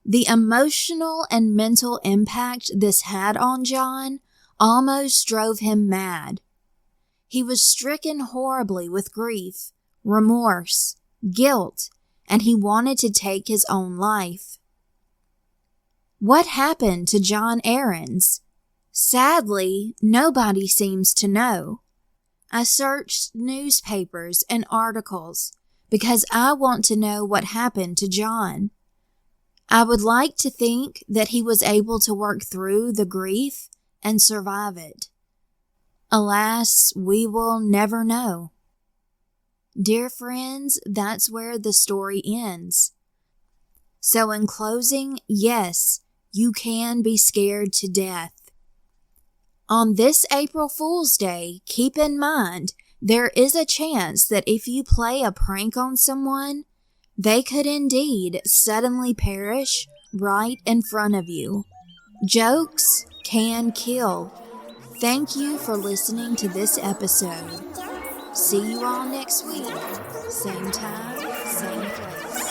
S17: The emotional and mental impact this had on John almost drove him mad. He was stricken horribly with grief, remorse, guilt, and he wanted to take his own life. What happened to John Aarons? Sadly, nobody seems to know. I searched newspapers and articles because I want to know what happened to John. I would like to think that he was able to work through the grief and survive it. Alas, we will never know. Dear friends, that's where the story ends. So in closing, yes, you can be scared to death. On this April Fool's Day, keep in mind there is a chance that if you play a prank on someone, they could indeed suddenly perish right in front of you. Jokes can kill. Thank you for listening to this episode. See you all next week. Same time, same place.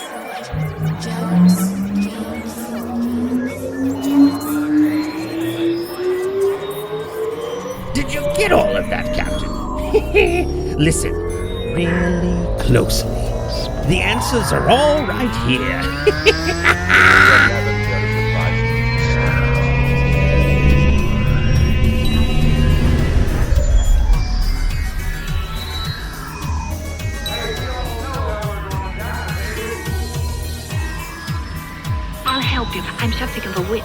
S17: Jokes can kill.
S18: Did you get all of that, Captain? Listen really closely. The answers are all right here.
S3: I'll help you. I'm something of a witch.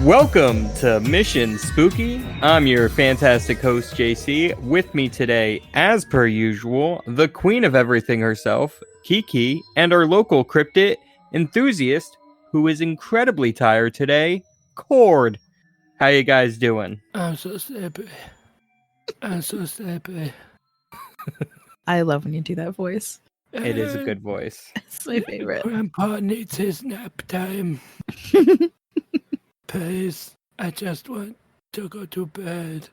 S19: Welcome to Mission Spooky. I'm your fantastic host, JC. With me today, as per usual, the queen of everything herself, Kiki, and our local cryptid enthusiast, who is incredibly tired today, Cord. How you guys doing?
S13: I'm so sleepy. I'm so sleepy.
S20: I love when you do that voice.
S19: It is a good voice.
S20: It's my favorite.
S13: Grandpa needs his nap time. Please, I just want to go to bed.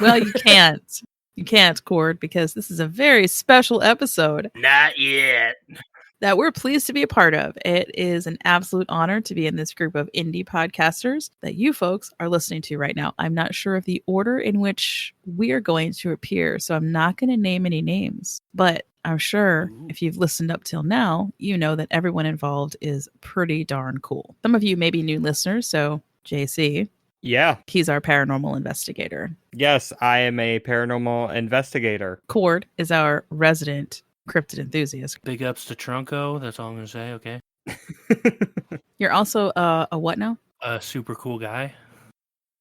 S20: Well, you can't. You can't, Cord, because this is a very special episode.
S18: Not yet.
S20: that we're pleased to be a part of. It is an absolute honor to be in this group of indie podcasters that you folks are listening to right now. I'm not sure of the order in which we are going to appear, so I'm not going to name any names, but I'm sure if you've listened up till now, you know that everyone involved is pretty darn cool. Some of you may be new listeners, so JC.
S19: Yeah.
S20: He's our paranormal investigator.
S19: Yes, I am a paranormal investigator.
S20: Cord is our resident cryptid enthusiast.
S21: Big ups to Trunco. That's all I'm going to say. Okay.
S20: You're also a what now?
S21: A super cool guy.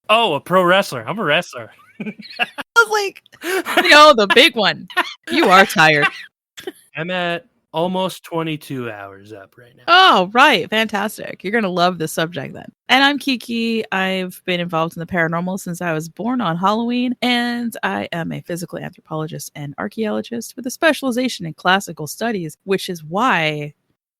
S21: Oh, a pro wrestler. I'm a wrestler.
S20: I was like, the big one. You are tired.
S21: I'm at almost 22 hours up right now.
S20: Oh, right. Fantastic. You're going to love this subject then. And I'm Kiki. I've been involved in the paranormal since I was born on Halloween, and I am a physical anthropologist and archaeologist with a specialization in classical studies, which is why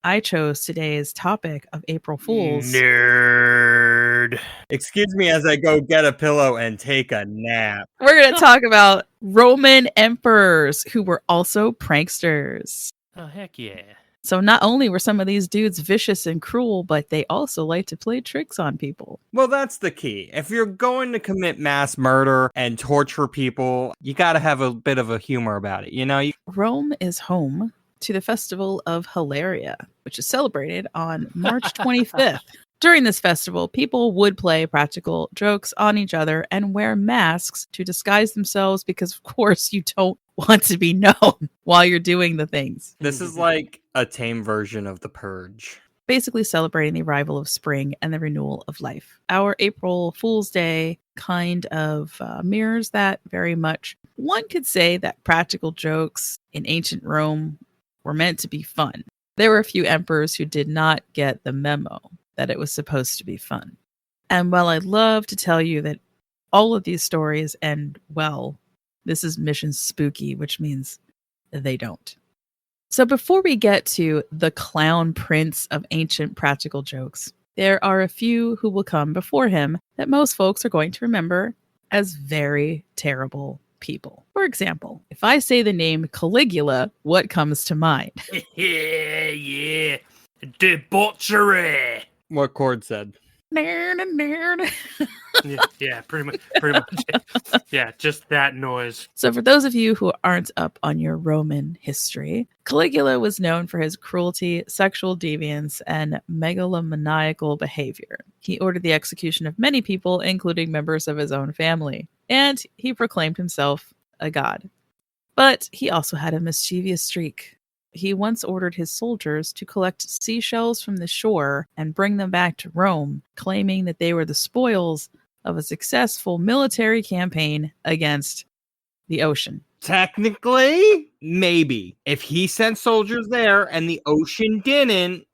S20: I chose today's topic of April Fools.
S21: Nerd.
S19: Excuse me as I go get a pillow and take a nap.
S20: We're going to talk about Roman emperors who were also pranksters.
S21: Oh, heck yeah.
S20: So not only were some of these dudes vicious and cruel, but they also like to play tricks on people.
S19: Well, that's the key. If you're going to commit mass murder and torture people, you got to have a bit of a humor about it, you know?
S20: Rome is home to the Festival of Hilaria, which is celebrated on March 25th. During this festival, people would play practical jokes on each other and wear masks to disguise themselves because, of course, you don't want to be known while you're doing the things.
S19: This is like a tame version of The Purge.
S20: Basically celebrating the arrival of spring and the renewal of life. Our April Fool's Day kind of mirrors that very much. One could say that practical jokes in ancient Rome were meant to be fun. There were a few emperors who did not get the memo that it was supposed to be fun. And while I'd love to tell you that all of these stories end well, this is mission spooky, which means they don't. So before we get to the clown prince of ancient practical jokes, there are a few who will come before him that most folks are going to remember as very terrible people. For example, if I say the name Caligula, what comes to mind?
S21: Yeah. Debauchery.
S19: What Cord said.
S21: Yeah, pretty much. Yeah, just that noise.
S20: So for those of you who aren't up on your Roman history, Caligula was known for his cruelty, sexual deviance, and megalomaniacal behavior. He ordered the execution of many people, including members of his own family, and he proclaimed himself a god. But he also had a mischievous streak. He once ordered his soldiers to collect seashells from the shore and bring them back to Rome, claiming that they were the spoils of a successful military campaign against the ocean.
S19: Technically, maybe. If he sent soldiers there and the ocean didn't,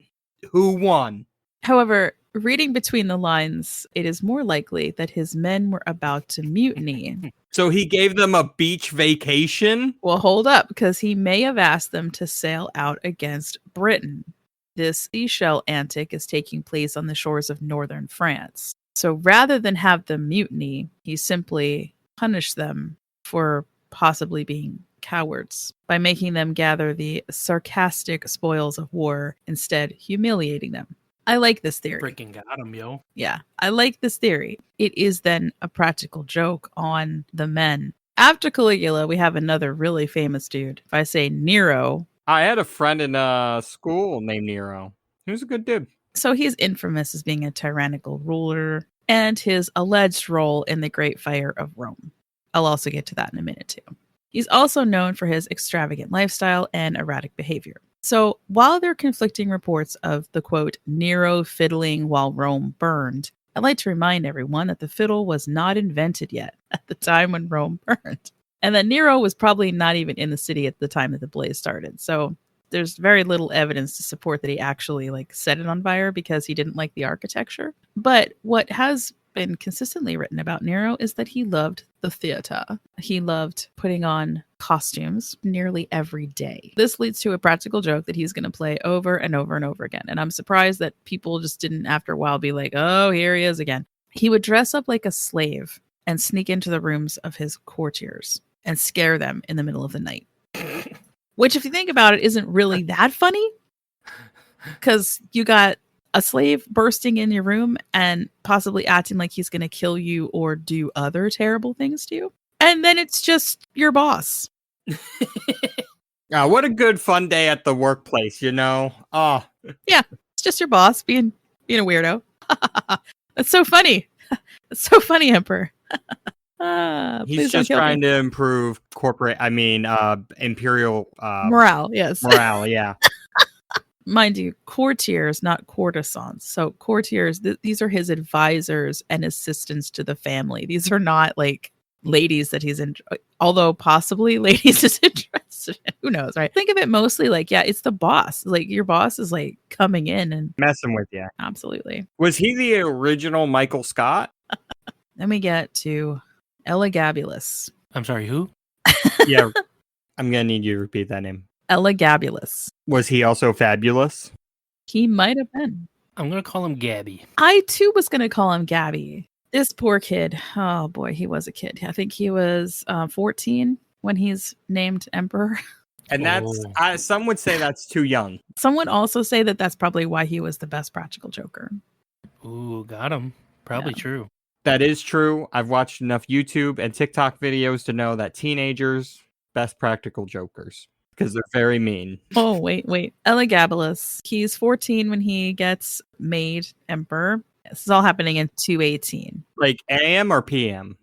S19: who won?
S20: However, reading between the lines, it is more likely that his men were about to mutiny.
S19: So he gave them a beach vacation?
S20: Well, hold up, because he may have asked them to sail out against Britain. This seashell antic is taking place on the shores of northern France. So rather than have them mutiny, he simply punished them for possibly being cowards by making them gather the sarcastic spoils of war, instead humiliating them. I like this theory.
S21: Freaking got him, yo.
S20: Yeah, I like this theory. It is then a practical joke on the men. After Caligula, we have another really famous dude. If I say Nero.
S19: I had a friend in school named Nero. He was a good dude.
S20: So he's infamous as being a tyrannical ruler and his alleged role in the Great Fire of Rome. I'll also get to that in a minute too. He's also known for his extravagant lifestyle and erratic behavior. So while there are conflicting reports of the, quote, Nero fiddling while Rome burned, I'd like to remind everyone that the fiddle was not invented yet at the time when Rome burned. And that Nero was probably not even in the city at the time that the blaze started. So there's very little evidence to support that he actually set it on fire because he didn't like the architecture. But what has been consistently written about Nero is that he loved the theater. He loved putting on costumes nearly every day. This leads to a practical joke that he's going to play over and over and over again. And I'm surprised that people just didn't after a while be like, oh, here he is again. He would dress up like a slave and sneak into the rooms of his courtiers and scare them in the middle of the night. Which, if you think about it, isn't really that funny. Because you got a slave bursting in your room and possibly acting like he's going to kill you or do other terrible things to you. And then it's just your boss.
S19: What a good fun day at the workplace, you know? Oh.
S20: Yeah, it's just your boss being a weirdo. That's so funny. That's so funny, Emperor.
S19: He's just trying to improve imperial
S20: morale, yes.
S19: Morale, yeah.
S20: Mind you, courtiers, not courtesans. So courtiers, these are his advisors and assistants to the family. These are not like ladies that he's in, although possibly ladies is interested in. Who knows, right? Think of it mostly like, yeah, it's the boss. Like your boss is like coming in and
S19: messing with you.
S20: Absolutely.
S19: Was he the original Michael Scott?
S20: Then we get to Elagabulus.
S21: I'm sorry, who?
S19: Yeah, I'm going to need you to repeat that name.
S20: Elagabulus.
S19: Was he also fabulous?
S20: He might have been.
S21: I'm going to call him Gabby.
S20: I too was going to call him Gabby. This poor kid. Oh boy, he was a kid. I think he was 14 when he's named emperor.
S19: And that's, some would say that's too young.
S20: Some would also say that that's probably why he was the best practical joker.
S21: Ooh, got him. Probably true.
S19: That is true. I've watched enough YouTube and TikTok videos to know that teenagers, best practical jokers. Because they're very mean.
S20: Oh, wait. Elagabulus. He's 14 when he gets made emperor. This is all happening in 218.
S19: Like AM or PM?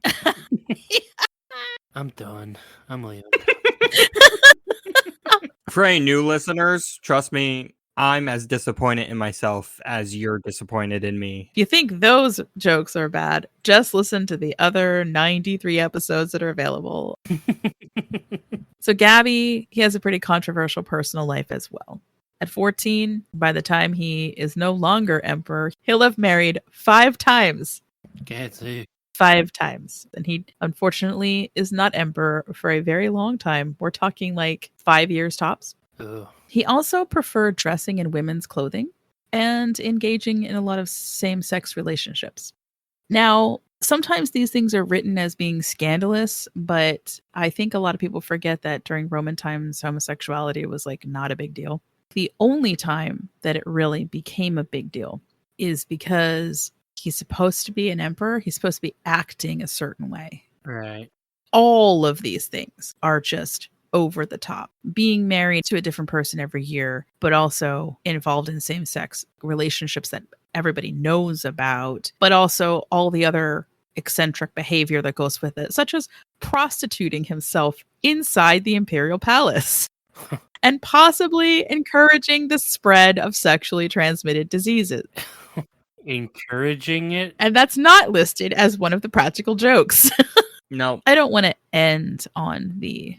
S21: I'm done. I'm leaving.
S19: For any new listeners, trust me, I'm as disappointed in myself as you're disappointed in me.
S20: If you think those jokes are bad, just listen to the other 93 episodes that are available. So Gabby, he has a pretty controversial personal life as well. At 14, by the time he is no longer emperor, he'll have married 5 times.
S21: Can't see.
S20: 5 times. And he, unfortunately, is not emperor for a very long time. We're talking like 5 years tops.
S21: Ugh.
S20: He also preferred dressing in women's clothing and engaging in a lot of same-sex relationships. Now, sometimes these things are written as being scandalous, but I think a lot of people forget that during Roman times, homosexuality was like not a big deal. The only time that it really became a big deal is because he's supposed to be an emperor. He's supposed to be acting a certain way.
S21: Right.
S20: All of these things are just over the top. Being married to a different person every year, but also involved in same-sex relationships that everybody knows about, but also all the other eccentric behavior that goes with it, such as prostituting himself inside the imperial palace and possibly encouraging the spread of sexually transmitted diseases.
S21: Encouraging it?
S20: And that's not listed as one of the practical jokes.
S19: No.
S20: I don't want to end on the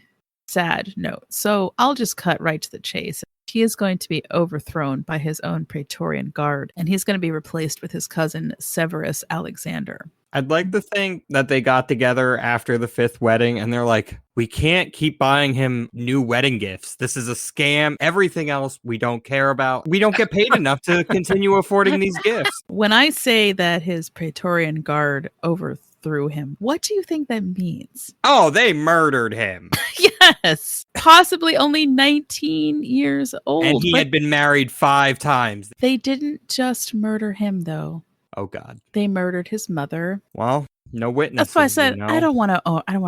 S20: sad note, so I'll just cut right to the chase. He is going to be overthrown by his own Praetorian Guard, and he's going to be replaced with his cousin Severus Alexander.
S19: I'd like to think that they got together after the 5th wedding and they're like, we can't keep buying him new wedding gifts. This is a scam. Everything else we don't care about. We don't get paid enough to continue affording these gifts.
S20: When I say that his Praetorian Guard overthrew him, what do you think that means?
S19: Oh, they murdered him.
S20: Yes. Possibly only 19 years old.
S19: And he had been married 5 times.
S20: They didn't just murder him, though.
S19: Oh, God.
S20: They murdered his mother.
S19: Well, no witnesses.
S20: That's why I said,
S19: you know?
S20: I don't want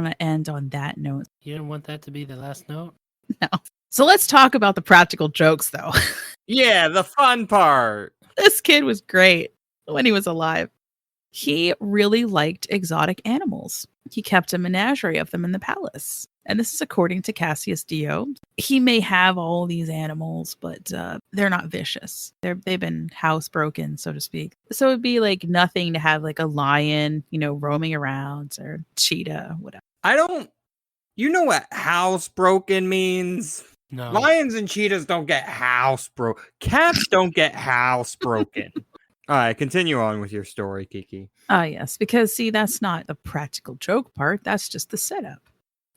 S20: to end on that note.
S21: You didn't want that to be the last note?
S20: No. So let's talk about the practical jokes, though.
S19: Yeah, the fun part.
S20: This kid was great when he was alive. He really liked exotic animals. He kept a menagerie of them in the palace. And this is according to Cassius Dio. He may have all these animals, but they're not vicious. They've been housebroken, so to speak. So it'd be like nothing to have like a lion, roaming around, or cheetah, whatever.
S19: You know what housebroken means?
S21: No.
S19: Lions and cheetahs don't get housebroken. Cats don't get housebroken. All right, continue on with your story, Kiki.
S20: Yes, because see, that's not the practical joke part. That's just the setup.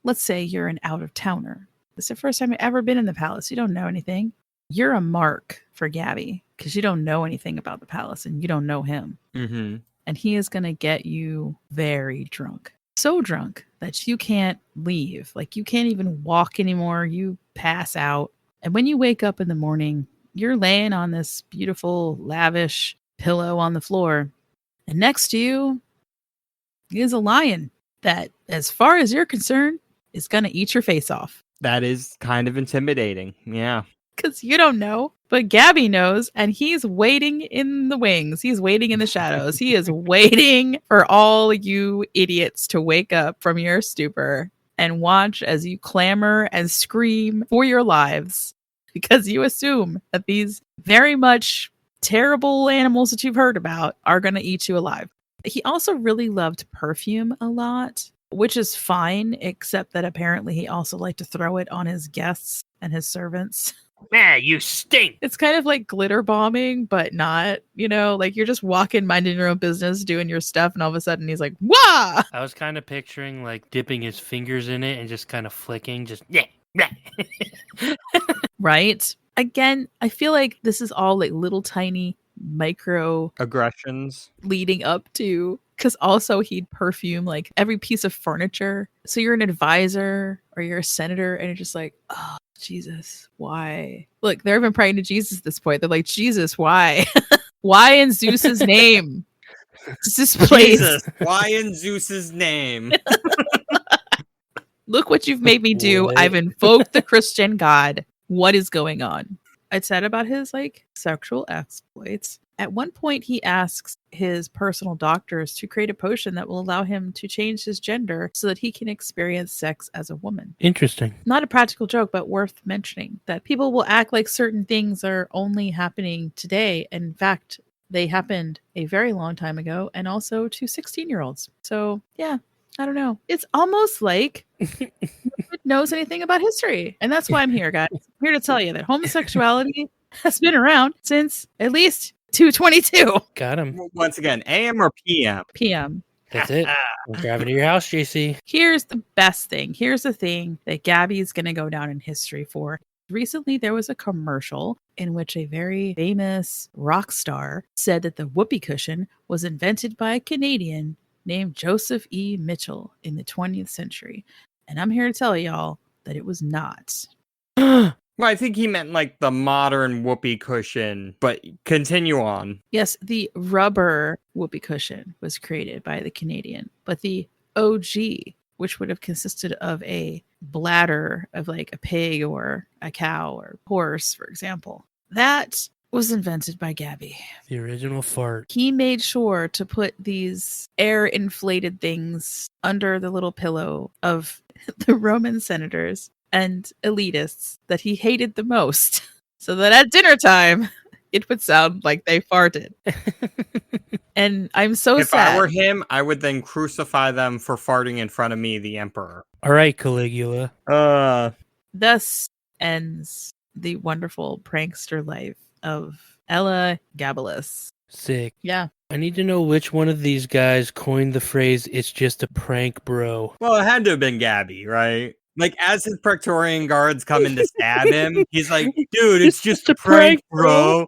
S20: Let's say you're an out-of-towner. It's the first time you've ever been in the palace. You don't know anything. You're a mark for Gabby because you don't know anything about the palace and you don't know him.
S19: Mm-hmm.
S20: And he is going to get you very drunk. So drunk that you can't leave. Like you can't even walk anymore. You pass out. And when you wake up in the morning, you're laying on this beautiful, lavish pillow on the floor. And next to you is a lion that, as far as you're concerned, is going to eat your face off.
S19: That is kind of intimidating. Yeah.
S20: Because you don't know, but Gabby knows, and he's waiting in the wings. He's waiting in the shadows. He is waiting for all you idiots to wake up from your stupor and watch as you clamor and scream for your lives because you assume that these very much terrible animals that you've heard about are going to eat you alive. He also really loved perfume a lot, which is fine, except that apparently he also liked to throw it on his guests and his servants.
S21: Man, you stink.
S20: It's kind of like glitter bombing, but not, like you're just walking, minding your own business, doing your stuff, and all of a sudden he's like, wah!
S21: I was kind of picturing like dipping his fingers in it and just kind of flicking, just
S20: Right? Again, I feel like this is all like little tiny micro
S19: aggressions
S20: leading up to, because also he'd perfume like every piece of furniture. So you're an advisor or you're a senator and you're just like, oh, Jesus, why? Look, they're even praying to Jesus at this point. They're like, Jesus, why? Why in Zeus's name? This place.
S19: Jesus, why in Zeus's name?
S20: Look what you've made me do.
S21: What?
S20: I've invoked the Christian God. What is going on? I'd said about his sexual exploits. At one point, he asks his personal doctors to create a potion that will allow him to change his gender so that he can experience sex as a woman.
S21: Interesting.
S20: Not a practical joke, but worth mentioning that people will act like certain things are only happening today. In fact, they happened a very long time ago and also to 16-year-olds. So, yeah, I don't know. It's almost like nobody knows anything about history. And that's why I'm here, guys. I'm here to tell you that homosexuality has been around since at least 222.
S21: Got him.
S19: Once again, AM or PM?
S20: PM.
S21: That's it. I'm driving to your house, JC.
S20: Here's the best thing. Here's the thing that Gabby is going to go down in history for. Recently, there was a commercial in which a very famous rock star said that the whoopee cushion was invented by a Canadian named Joseph E. Mitchell in the 20th century. And I'm here to tell y'all that it was not.
S19: Well, I think he meant like the modern whoopee cushion, but continue on.
S20: Yes, the rubber whoopee cushion was created by the Canadian, but the OG, which would have consisted of a bladder of like a pig or a cow or horse, for example, that was invented by Gabby.
S21: The original fart.
S20: He made sure to put these air inflated things under the little pillow of the Roman senators and elitists that he hated the most, so that at dinner time it would sound like they farted. And I'm so
S19: if
S20: sad.
S19: I were him, I would then crucify them for farting in front of me, the emperor.
S21: All right, Caligula.
S20: Thus ends the wonderful prankster life of Ella Gabalus.
S21: Sick.
S20: Yeah.
S21: I need to know which one of these guys coined the phrase, "It's just a prank, bro."
S19: Well, it had to have been Gabby, right? Like, as his Praetorian guards come in to stab him, he's like, dude, it's just a prank, bro.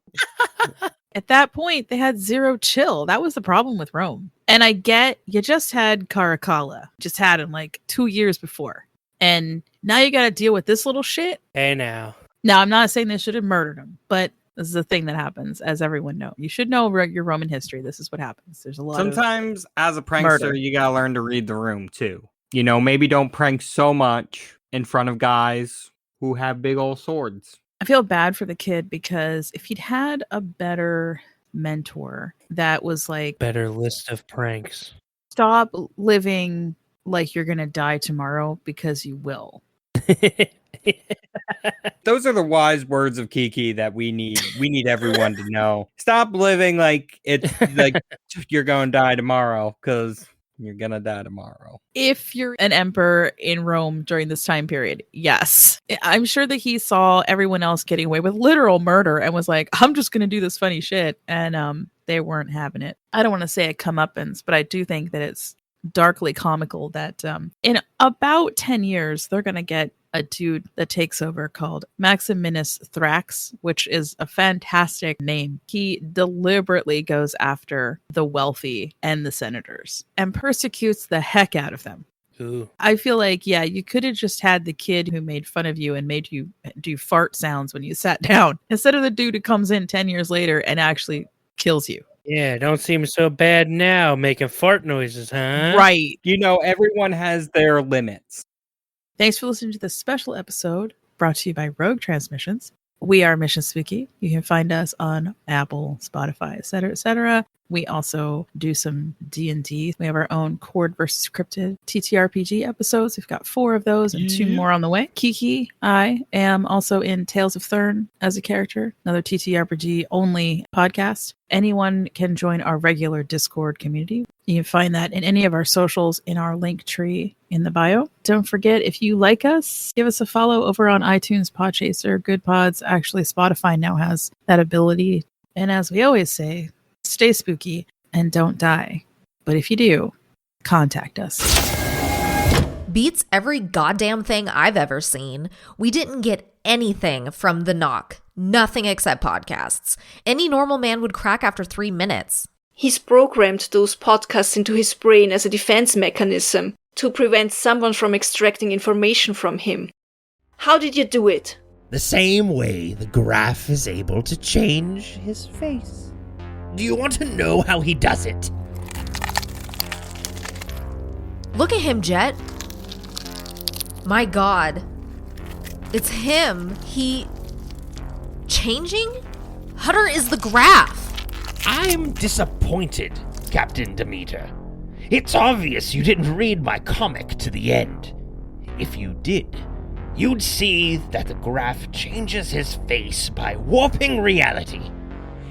S20: At that point, they had zero chill. That was the problem with Rome. And I get you just had Caracalla. Just had him like 2 years before. And now you got to deal with this little shit.
S21: Hey, now.
S20: Now, I'm not saying they should have murdered him, but this is a thing that happens, as everyone knows. You should know your Roman history. This is what happens. There's a lot
S19: Sometimes, as a prankster,
S20: murder.
S19: you got to learn to read the room, too. You know, maybe don't prank so much in front of guys who have big old swords.
S20: I feel bad for the kid because if he'd had a better mentor that was like,
S21: better list of pranks.
S20: Stop living like you're going to die tomorrow because you will.
S19: Those are the wise words of Kiki that we need. We need everyone to know. Stop living like it's like you're going to die tomorrow because you're going to die tomorrow.
S20: If you're an emperor in Rome during this time period, yes. I'm sure that he saw everyone else getting away with literal murder and was like, I'm just going to do this funny shit. And they weren't having it. I don't want to say a comeuppance, but I do think that it's darkly comical that in about 10 years, they're going to get a dude that takes over called Maximinus Thrax, which is a fantastic name. He deliberately goes after the wealthy and the senators and persecutes the heck out of them. Ooh. I feel like, yeah, you could have just had the kid who made fun of you and made you do fart sounds when you sat down, instead of the dude who comes in 10 years later and actually kills you.
S6: Yeah, don't seem so bad now, making fart noises, huh?
S20: Right.
S19: You know, everyone has their limits.
S20: Thanks for listening to this special episode brought to you by Rogue Transmissions. We are Mission Spooky. You can find us on Apple, Spotify, etc., etc. We also do some D&D. We have our own Chord versus Cryptid TTRPG episodes. We've got 4 of those and 2 more on the way. Kiki, I am also in Tales of Thurn as a character, another TTRPG only podcast. Anyone can join our regular Discord community. You can find that in any of our socials in our link tree in the bio. Don't forget, if you like us, give us a follow over on iTunes, Podchaser, Good Pods. Actually, Spotify now has that ability. And as we always say, stay spooky and don't die. But if you do, contact us.
S4: Beats every goddamn thing I've ever seen. We didn't get anything from The Knock. Nothing except podcasts. Any normal man would crack after 3 minutes.
S2: He's programmed those podcasts into his brain as a defense mechanism to prevent someone from extracting information from him. How did you do it?
S18: The same way the Graph is able to change his face. Do you want to know how he does it?
S4: Look at him, Jet. My God. It's him. Changing? Hutter is the Graph.
S18: I'm disappointed, Captain Demeter. It's obvious you didn't read my comic to the end. If you did, you'd see that the Graph changes his face by warping reality.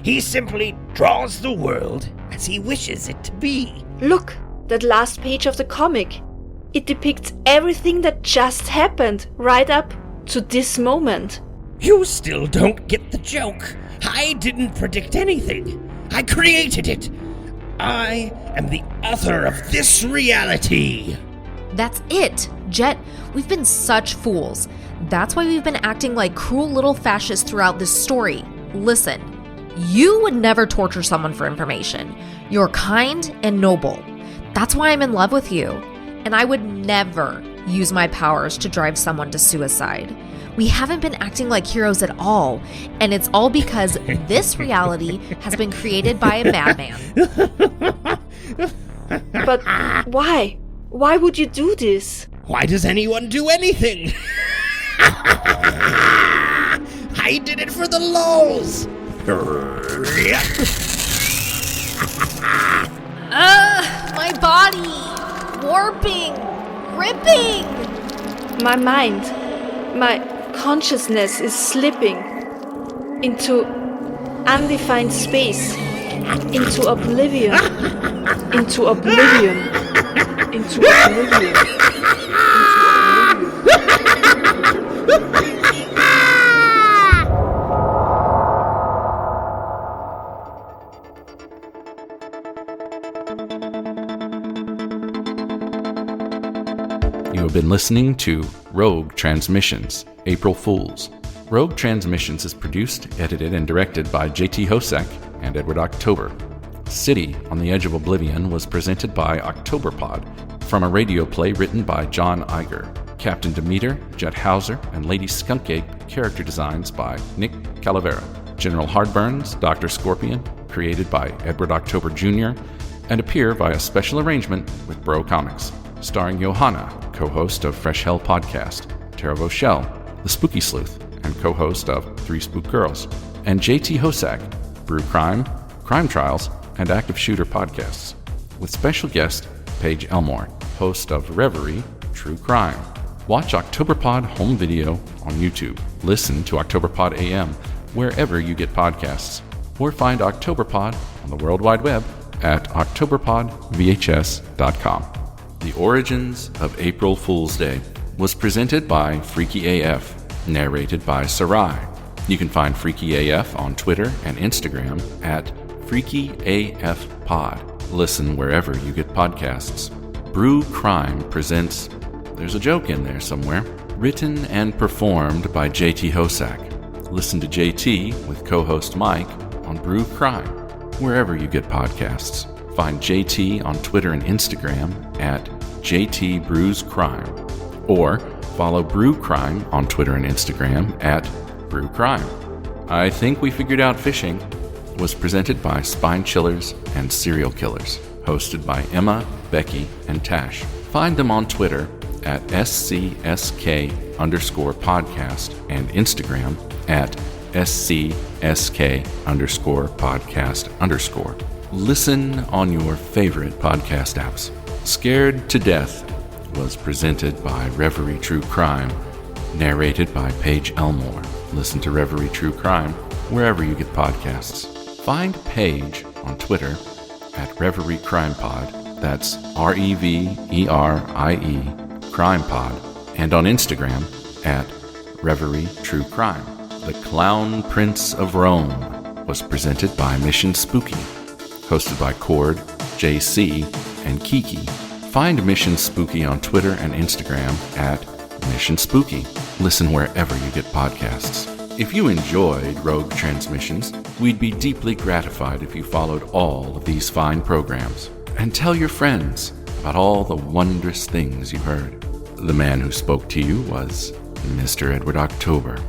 S18: He simply draws the world as he wishes it to be.
S2: Look, that last page of the comic. It depicts everything that just happened right up to this moment.
S18: You still don't get the joke. I didn't predict anything. I created it. I am the author of this reality.
S4: That's it, Jet. We've been such fools. That's why we've been acting like cruel little fascists throughout this story. Listen, you would never torture someone for information. You're kind and noble. That's why I'm in love with you. And I would never use my powers to drive someone to suicide. We haven't been acting like heroes at all, and it's all because this reality has been created by a madman.
S2: But why? Why would you do this?
S18: Why does anyone do anything? I did it for the lulz.
S4: My body! Warping! Ripping!
S2: My mind, my consciousness is slipping into undefined space, into oblivion, into oblivion, into oblivion,
S1: You have been listening to Rogue Transmissions, April Fools. Rogue Transmissions is produced, edited, and directed by J.T. Hosack and Edward October. City on the Edge of Oblivion was presented by Octoberpod from a radio play written by John Iger. Captain Demeter, Jet Hauser, and Lady Skunkcape character designs by Nick Calavera. General Hardburns, Dr. Scorpion, created by Edward October Jr., and appear via special arrangement with Bro Comics. Starring Johanna, co-host of Fresh Hell Podcast, Tara Voshell, the Spooky Sleuth, and co-host of Three Spook Girls, and J.T. Hosack, Brew Crime, Crime Trials, and Active Shooter podcasts, with special guest Paige Elmore, host of Reverie, True Crime. Watch Octoberpod home video on YouTube. Listen to Octoberpod AM wherever you get podcasts, or find Octoberpod on the World Wide Web at octoberpodvhs.com. The Origins of April Fool's Day was presented by Freaky AF, narrated by Sarai. You can find Freaky AF on Twitter and Instagram at FreakyAFPod. Listen wherever you get podcasts. Brew Crime presents There's a Joke in There Somewhere, written and performed by J.T. Hosack. Listen to JT with co-host Mike on Brew Crime, wherever you get podcasts. Find JT on Twitter and Instagram at JT Brews Crime, or follow Brew Crime on Twitter and Instagram at Brew Crime. I Think We Figured Out Fishing was presented by Spine Chillers and Serial Killers, hosted by Emma, Becky, and Tash. Find them on Twitter at SCSK_podcast and Instagram at SCSK_podcast_. Listen on your favorite podcast apps. Scared to Death was presented by Reverie True Crime, narrated by Paige Elmore. Listen to Reverie True Crime wherever you get podcasts. Find Paige on Twitter at Reverie Crime Pod, that's REVERIE Crime Pod, and on Instagram at Reverie True Crime. The Clown Prince of Rome was presented by Mission Spooky, hosted by Cord, JC, and Kiki. Find Mission Spooky on Twitter and Instagram at Mission Spooky. Listen wherever you get podcasts. If you enjoyed Rogue Transmissions, we'd be deeply gratified if you followed all of these fine programs. And tell your friends about all the wondrous things you heard. The man who spoke to you was Mr. Edward October.